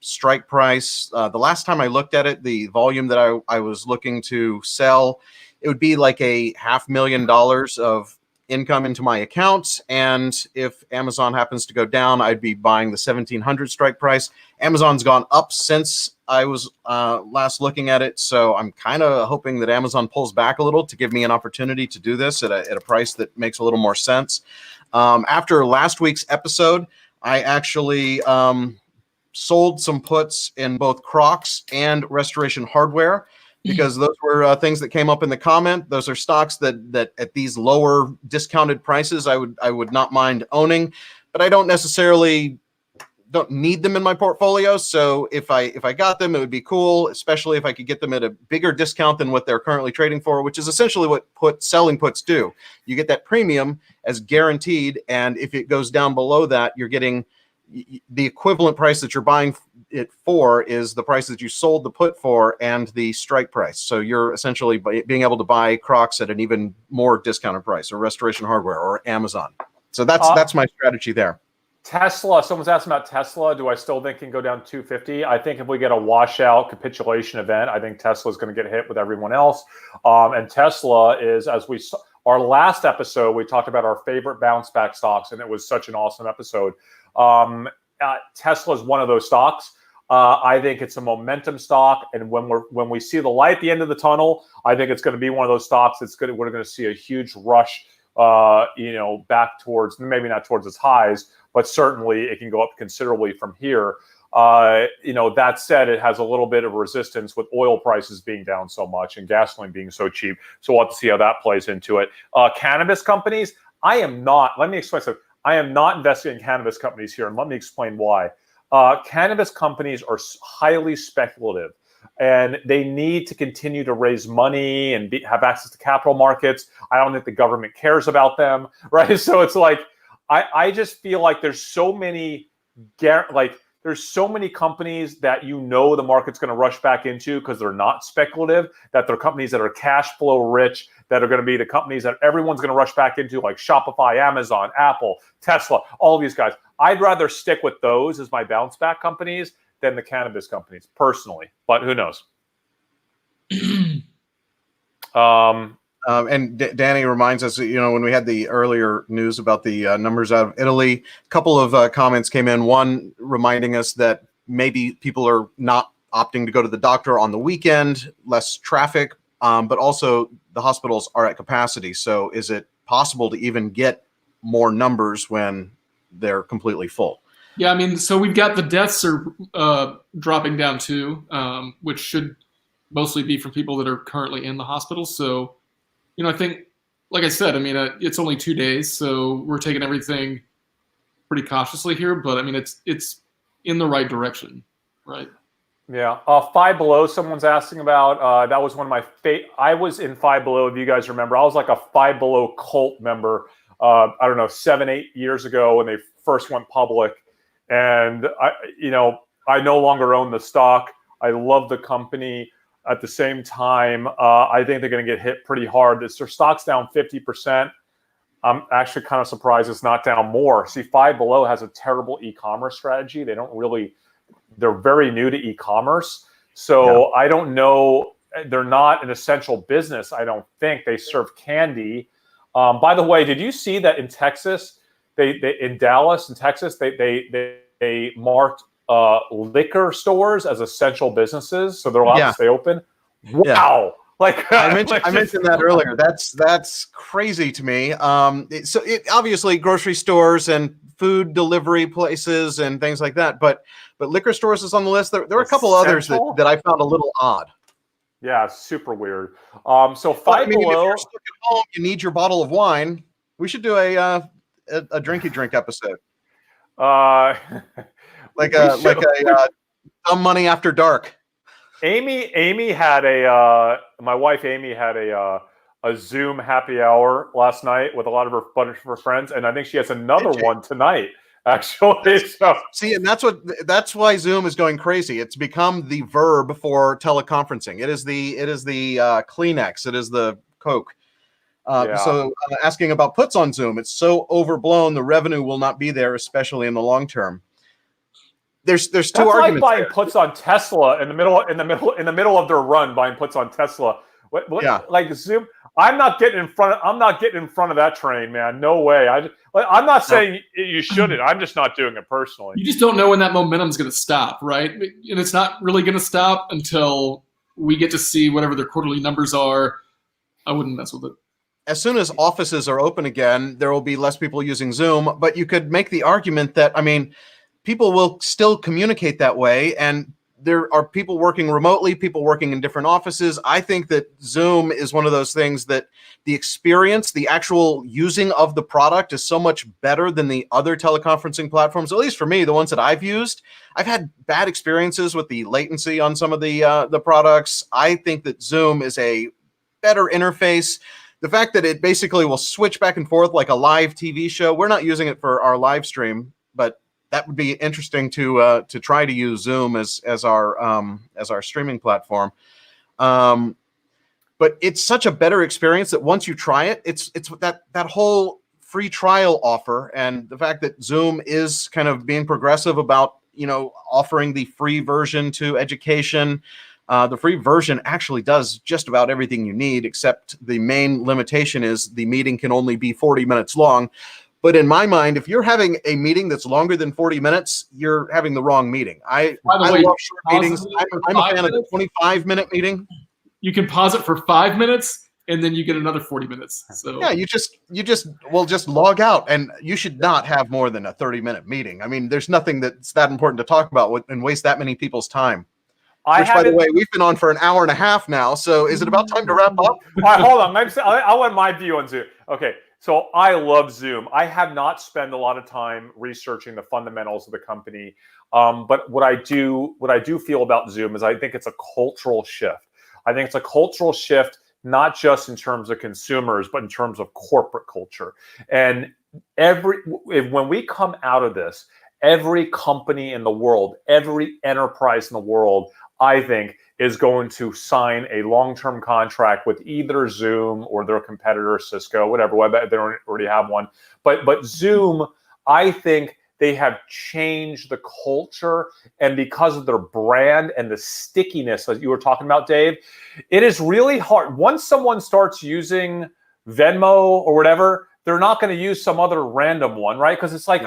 strike price. The last time I looked at it, the volume that I was looking to sell, it would be like a $500,000 of income into my accounts, and if Amazon happens to go down, I'd be buying the 1700 strike price. Amazon's gone up since I was last looking at it, so I'm kind of hoping that Amazon pulls back a little to give me an opportunity to do this at a price that makes a little more sense. After last week's episode, I actually sold some puts in both Crocs and Restoration Hardware, because those were things that came up in the comment. Those are stocks that at these lower discounted prices, I would not mind owning, but I don't need them in my portfolio. So if I got them, it would be cool, especially if I could get them at a bigger discount than what they're currently trading for, which is essentially what selling puts do. You get that premium as guaranteed, and if it goes down below that, you're getting the equivalent price that you're buying it for is the price that you sold the put for and the strike price. So you're essentially being able to buy Crocs at an even more discounted price, or Restoration Hardware, or Amazon. So that's my strategy there. Tesla, someone's asking about Tesla. Do I still think it can go down 250? I think if we get a washout capitulation event, I think Tesla is going to get hit with everyone else. And Tesla is, as we saw, our last episode, we talked about our favorite bounce back stocks, and it was such an awesome episode. Tesla is one of those stocks. I think it's a momentum stock, and when we see the light at the end of the tunnel, I think it's going to be one of those stocks we're going to see a huge rush, back towards, maybe not towards its highs, but certainly it can go up considerably from here. That said, it has a little bit of resistance with oil prices being down so much and gasoline being so cheap. So we'll have to see how that plays into it. Cannabis companies, let me explain something. I am not investing in cannabis companies here, and let me explain why. Cannabis companies are highly speculative. and they need to continue to raise money and have access to capital markets. I don't think the government cares about them, right? So it's like, I just feel like there's so many there's so many companies that the market's going to rush back into because they're not speculative, that they're companies that are cash flow rich, that are going to be the companies that everyone's going to rush back into, like Shopify, Amazon, Apple, Tesla, all of these guys. I'd rather stick with those as my bounce back companies than the cannabis companies, personally. But who knows? And Danny reminds us, when we had the earlier news about the numbers out of Italy, a couple of comments came in. One reminding us that maybe people are not opting to go to the doctor on the weekend, less traffic, but also the hospitals are at capacity. So is it possible to even get more numbers when they're completely full? Yeah, I mean, so we've got the deaths are dropping down too, which should mostly be from people that are currently in the hospital. So, I think, like I said, I mean, it's only 2 days, so we're taking everything pretty cautiously here. But I mean, it's in the right direction, right? Yeah. Five Below, someone's asking about. That was one of my I was in Five Below, if you guys remember. I was like a Five Below cult member, I don't know, 7-8 years ago when they first went public. And, I no longer own the stock. I love the company. At the same time, I think they're going to get hit pretty hard. Their stock's down 50%. I'm actually kind of surprised it's not down more. See, Five Below has a terrible e-commerce strategy. They're very new to e-commerce. So yeah. I don't know. They're not an essential business, I don't think. They serve candy. By the way, did you see that in Texas, in Dallas, in Texas, they marked liquor stores as essential businesses, so they're allowed to stay open. Wow! Yeah. Like I mentioned that earlier. That's crazy to me. So obviously grocery stores and food delivery places and things like that, but liquor stores is on the list. There were a couple others that I found a little odd. Yeah, super weird. So Five Below. If you're stuck at home, you need your bottle of wine. We should do a drinky drink episode. Like Dumb Money After Dark. Amy had my wife Amy had a Zoom happy hour last night with a lot of her friends, and I think she has another one tonight. Actually, see, and that's why Zoom is going crazy. It's become the verb for teleconferencing. It is the Kleenex. It is the Coke. So asking about puts on Zoom, it's so overblown. The revenue will not be there, especially in the long term. There's two arguments. Like buying puts on Tesla in the middle of their run, buying puts on Tesla. Like Zoom. I'm not getting in front of that train, man. No way. I'm not saying you shouldn't. I'm just not doing it personally. You just don't know when that momentum's going to stop, right? And it's not really going to stop until we get to see whatever their quarterly numbers are. I wouldn't mess with it. As soon as offices are open again, there will be less people using Zoom. But you could make the argument that, people will still communicate that way, and there are people working remotely, people working in different offices. I think that Zoom is one of those things that the experience, the actual using of the product is so much better than the other teleconferencing platforms, at least for me, the ones that I've used. I've had bad experiences with the latency on some of the products. I think that Zoom is a better interface. The fact that it basically will switch back and forth like a live TV show. We're not using it for our live stream, but that would be interesting to try to use Zoom as our streaming platform. But it's such a better experience that once you try it, it's that whole free trial offer, and the fact that Zoom is kind of being progressive about offering the free version to education. The free version actually does just about everything you need, except the main limitation is the meeting can only be 40 minutes long. But in my mind, if you're having a meeting that's longer than 40 minutes, you're having the wrong meeting. I love short meetings. I'm a fan of the 25-minute meeting. You can pause it for 5 minutes, and then you get another 40 minutes. So yeah, you just log out, and you should not have more than a 30-minute meeting. There's nothing that's that important to talk about and waste that many people's time. Which, by the way, we've been on for an hour and a half now. So is it about time to wrap up? All right, hold on. I want my view on Zoom. Okay. So I love Zoom. I have not spent a lot of time researching the fundamentals of the company. But what I do feel about Zoom is I think it's a cultural shift. I think it's a cultural shift, not just in terms of consumers, but in terms of corporate culture. And when we come out of this, every company in the world, every enterprise in the world, I think, is going to sign a long-term contract with either Zoom or their competitor, Cisco, whatever, whether they already have one. But Zoom, I think they have changed the culture, and because of their brand and the stickiness that you were talking about, Dave, it is really hard. Once someone starts using Venmo or whatever, they're not going to use some other random one, right? Because it's like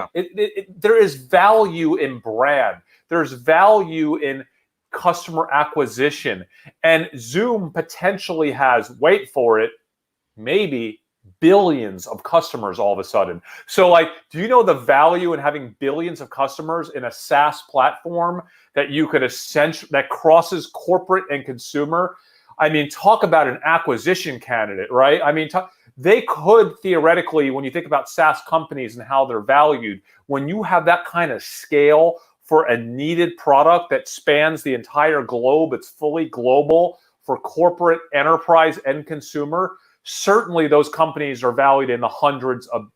there is value in brand. There's value in customer acquisition. And Zoom potentially has, wait for it, maybe billions of customers all of a sudden. So like, do you know the value in having billions of customers in a SaaS platform that you could that crosses corporate and consumer? I mean, talk about an acquisition candidate, right? I mean, they could theoretically, when you think about SaaS companies and how they're valued, when you have that kind of scale for a needed product that spans the entire globe, it's fully global for corporate, enterprise, and consumer, certainly those companies are valued in the hundreds of,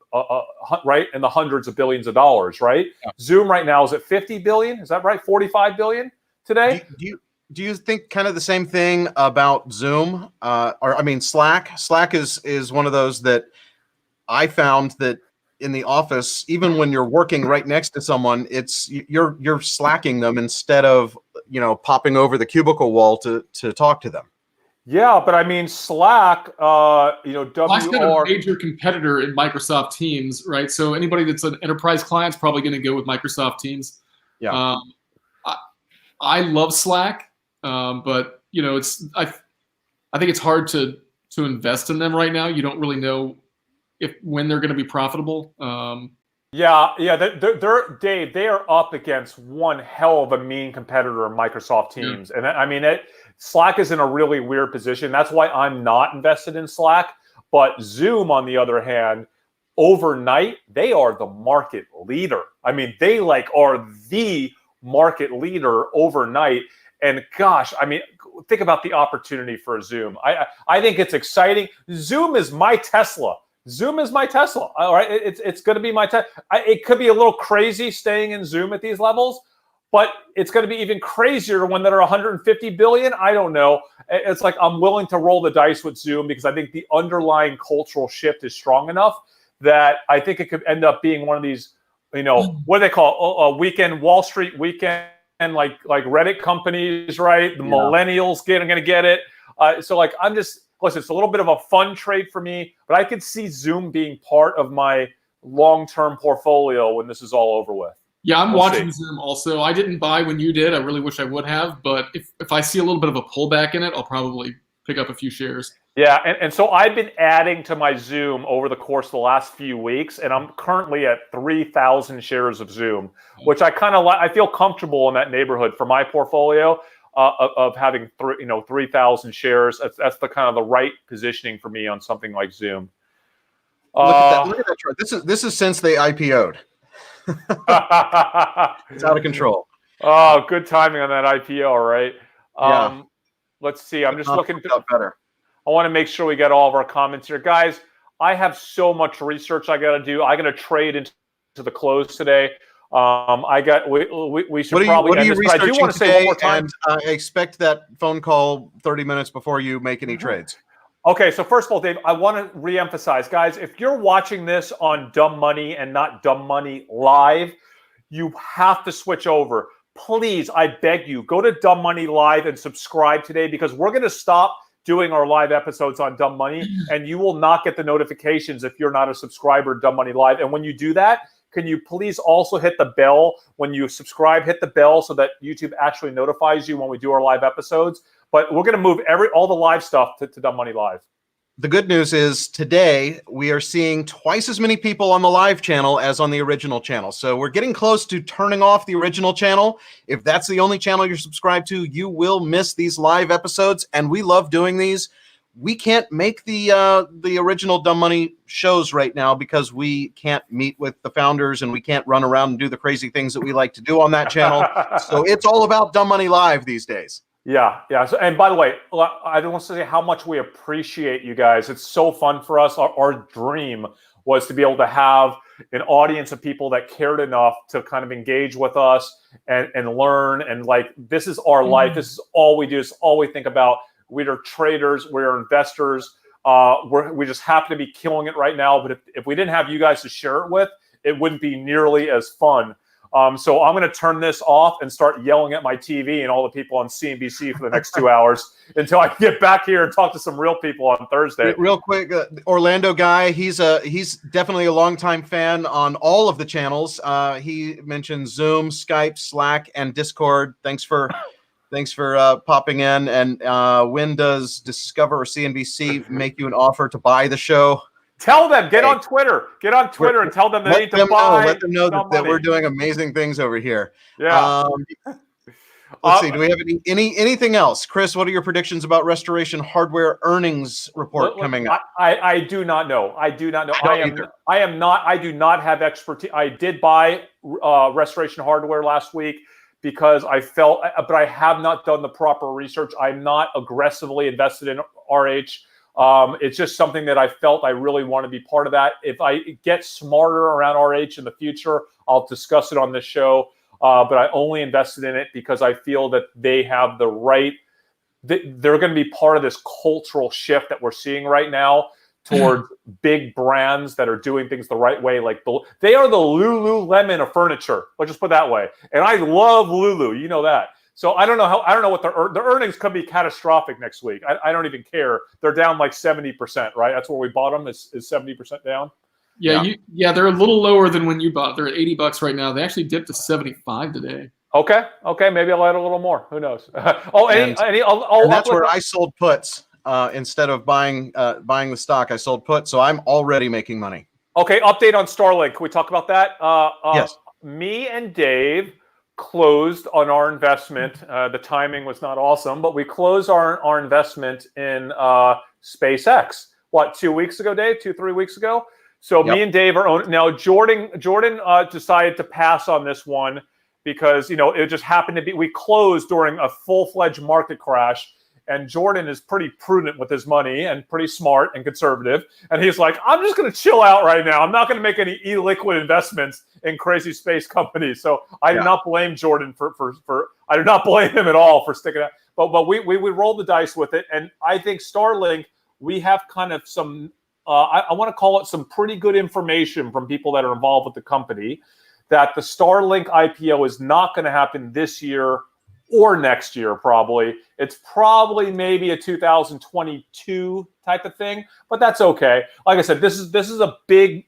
right? In the hundreds of billions of dollars, right? Yeah. Zoom right now is at 50 billion. Is that right? 45 billion today? Do you think kind of the same thing about Zoom? Or I mean, Slack? Slack is one of those that I found that in the office, even when you're working right next to someone, it's you're slacking them instead of, you know, popping over the cubicle wall to talk to them. Yeah, but I mean, Slack, you know, Slack's got a major competitor in Microsoft Teams, right? So anybody that's an enterprise client is probably going to go with Microsoft Teams. Yeah. I love Slack, but you know, I think it's hard to invest in them right now. You don't really know when they're going to be profitable. They're Dave. They are up against one hell of a mean competitor, Microsoft Teams, and I mean Slack is in a really weird position. That's why I'm not invested in Slack. But Zoom, on the other hand, overnight they are the market leader. I mean, they are the market leader overnight. And gosh, I mean, think about the opportunity for Zoom. I think it's exciting. Zoom is my Tesla. Zoom is my Tesla. All right, it's going to be my Tesla. It could be a little crazy staying in Zoom at these levels, but it's going to be even crazier when they're 150 billion. I don't know. It's like I'm willing to roll the dice with Zoom because I think the underlying cultural shift is strong enough that I think it could end up being one of these, you know, what do they call a weekend Wall Street weekend, like Reddit companies, right? The millennials going to get it. So like I'm just. Listen, it's a little bit of a fun trade for me, but I could see Zoom being part of my long-term portfolio when this is all over with. Yeah, I'm watching Zoom also. I didn't buy when you did. I really wish I would have, but if I see a little bit of a pullback in it, I'll probably pick up a few shares. Yeah, and so I've been adding to my Zoom over the course of the last few weeks, and I'm currently at 3,000 shares of Zoom, which I kind of I feel comfortable in that neighborhood for my portfolio. Of having 3,000 shares, that's the kind of the right positioning for me on something like Zoom. Look at that chart. This is since they IPO'd. It's out of control. Oh, good timing on that IPO, right? Let's see. I'm just looking. Better. I want to make sure we get all of our comments here, guys. I have so much research I got to do. I got to trade into the close today. We should probably end this, but I do want to say one more time. And I expect that phone call 30 minutes before you make any trades. Okay, so first of all, Dave, I want to reemphasize, guys, if you're watching this on Dumb Money and not Dumb Money Live, you have to switch over. Please, I beg you, go to Dumb Money Live and subscribe today because we're going to stop doing our live episodes on Dumb Money, and you will not get the notifications if you're not a subscriber to Dumb Money Live. And when you do that, can you please also hit the bell when you subscribe? Hit the bell so that YouTube actually notifies you when we do our live episodes. But we're going to move all the live stuff to Dumb Money Live. The good news is today we are seeing twice as many people on the live channel as on the original channel. So we're getting close to turning off the original channel. If that's the only channel you're subscribed to, you will miss these live episodes. And we love doing these. we can't make the original Dumb Money shows right now because we can't meet with the founders and we can't run around and do the crazy things that we like to do on that channel. So it's all about Dumb Money Live these days. Yeah. So, and by the way, I don't want to say how much we appreciate you guys. It's so fun for us. Our dream was to be able to have an audience of people that cared enough to kind of engage with us and learn. And like, this is our life. This is all we do. It's all we think about. We are traders. We are investors. We just happen to be killing it right now. But if we didn't have you guys to share it with, it wouldn't be nearly as fun. So I'm going to turn this off and start yelling at my TV and all the people on CNBC for the next 2 hours until I can get back here and talk to some real people on Thursday. Real quick, Orlando guy, he's definitely a longtime fan on all of the channels. He mentioned Zoom, Skype, Slack, and Discord. Thanks for popping in. And when does Discover or CNBC make you an offer to buy the show? Tell them, get on Twitter. Get on Twitter and tell them they need to buy. Let them know that we're doing amazing things over here. Yeah. Let's see. Do we have anything else? Chris, what are your predictions about Restoration Hardware earnings report coming up? I do not know. I do not know. I do not have expertise. I did buy Restoration Hardware last week because I felt, but I have not done the proper research. I'm not aggressively invested in RH. It's just something that I felt I really want to be part of that. If I get smarter around RH in the future, I'll discuss it on this show. But I only invested in it because I feel that they have the right, they're going to be part of this cultural shift that we're seeing right now towards big brands that are doing things the right way. Like they are the Lululemon of furniture. Let's just put it that way. And I love Lulu. You know that. So I don't know what their earnings could be catastrophic next week. I don't even care. They're down like 70%, right? That's where we bought them. Is 70% down? Yeah, they're a little lower than when you bought. They're at $80 right now. They actually dipped to 75 today. Okay. Maybe I'll add a little more. Who knows? And that's where I sold puts instead of buying the stock. I sold puts, so I'm already making money. Okay. Update on Starlink. Can we talk about that? Yes. Me and Dave closed on our investment. The timing was not awesome, but we closed our investment in SpaceX. What, 2 weeks ago, Dave? 2-3 weeks ago? So yep. Me and Dave are owning. Now, Jordan decided to pass on this one because, it just happened to be, we closed during a full-fledged market crash. And Jordan is pretty prudent with his money and pretty smart and conservative. And he's like, I'm just going to chill out right now. I'm not going to make any illiquid investments in crazy space companies. So I do not blame Jordan for I do not blame him at all for sticking out. But we rolled the dice with it. And I think Starlink, we have kind of some, I want to call it some pretty good information from people that are involved with the company that the Starlink IPO is not going to happen this year or next year, probably. It's probably maybe a 2022 type of thing, but that's okay. Like I said, this is a big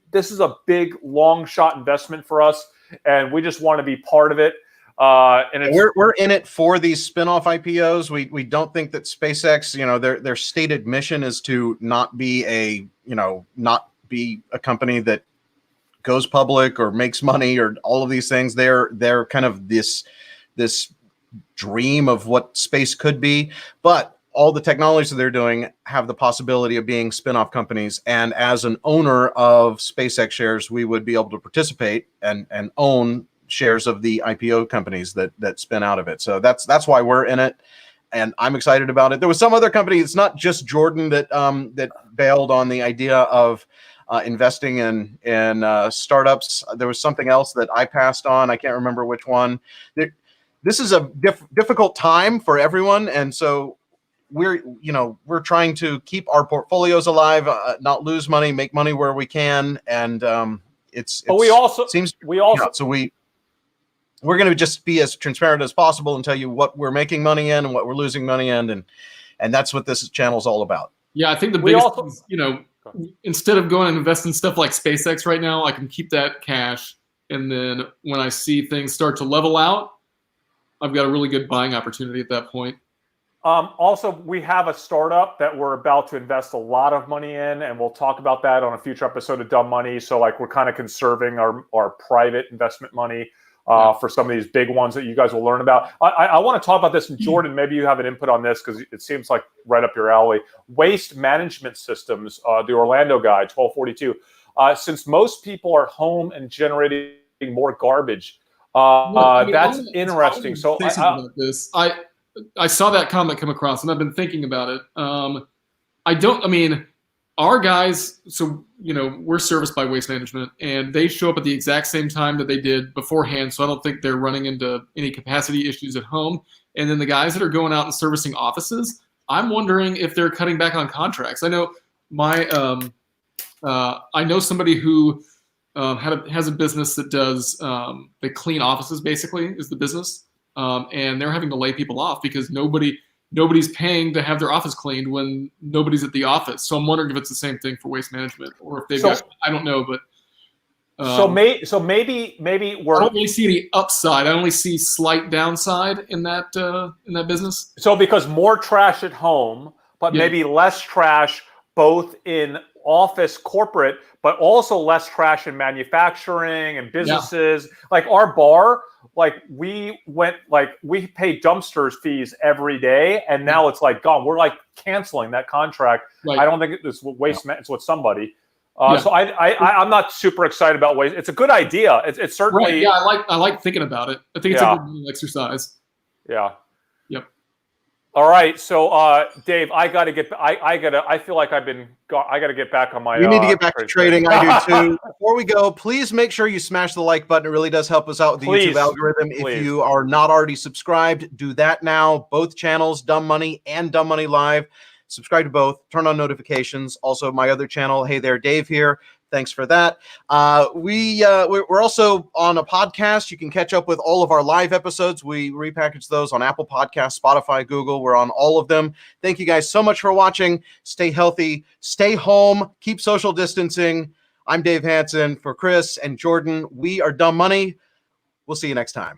long shot investment for us, and we just want to be part of it. And we're in it for these spinoff IPOs. We don't think that SpaceX, their stated mission is to not be a company that goes public or makes money or all of these things. They're kind of this dream of what space could be, but all the technologies that they're doing have the possibility of being spin-off companies. And as an owner of SpaceX shares, we would be able to participate and own shares of the IPO companies that spin out of it. So that's why we're in it, and I'm excited about it. There was some other company. It's not just Jordan that bailed on the idea of investing in startups. There was something else that I passed on. I can't remember which one. This is a difficult time for everyone, and so we're trying to keep our portfolios alive, not lose money, make money where we can, and we're going to just be as transparent as possible and tell you what we're making money in and what we're losing money in, and that's what this channel is all about. Yeah, I think the biggest thing is, instead of going and investing in stuff like SpaceX right now, I can keep that cash, and then when I see things start to level out, I've got a really good buying opportunity at that point. Also, we have a startup that we're about to invest a lot of money in, and we'll talk about that on a future episode of Dumb Money. So, we're kind of conserving our private investment money. for some of these big ones that you guys will learn about. I want to talk about this, and Jordan, maybe you have an input on this because it seems like right up your alley. Waste management systems, the Orlando guy, 1242. Since most people are home and generating more garbage, that's interesting. So I saw that comment come across, and I've been thinking about it. Our guys, so, we're serviced by Waste Management, and they show up at the exact same time that they did beforehand, so I don't think they're running into any capacity issues at home. And then the guys that are going out and servicing offices, I'm wondering if they're cutting back on contracts. I know I know somebody who has a business that does, they clean offices, basically, is the business. And they're having to lay people off because nobody's paying to have their office cleaned when nobody's at the office. So I'm wondering if it's the same thing for Waste Management, or if they've got, I don't know, but maybe we're. I don't really see any upside. I only see slight downside in that business. So because more trash at home, but maybe less trash both in office corporate, but also less trash in manufacturing and businesses. Like our bar, we pay dumpsters fees every day, and now it's gone. We're canceling that contract. Right. I don't think it's waste. It's with somebody. So I'm not super excited about waste. It's a good idea. It's certainly. Right. Yeah, I like thinking about it. I think it's a good exercise. Yeah. Yep. All right, so Dave, I feel like I gotta get back on my. We need to get back to trading. I do too. Before we go, please make sure you smash the like button. It really does help us out with the YouTube algorithm. If you are not already subscribed, do that now. Both channels, Dumb Money and Dumb Money Live. Subscribe to both. Turn on notifications. Also, my other channel, Hey There, Dave here. Thanks for that. We're also on a podcast. You can catch up with all of our live episodes. We repackage those on Apple Podcasts, Spotify, Google. We're on all of them. Thank you guys so much for watching. Stay healthy. Stay home. Keep social distancing. I'm Dave Hansen. For Chris and Jordan, we are Dumb Money. We'll see you next time.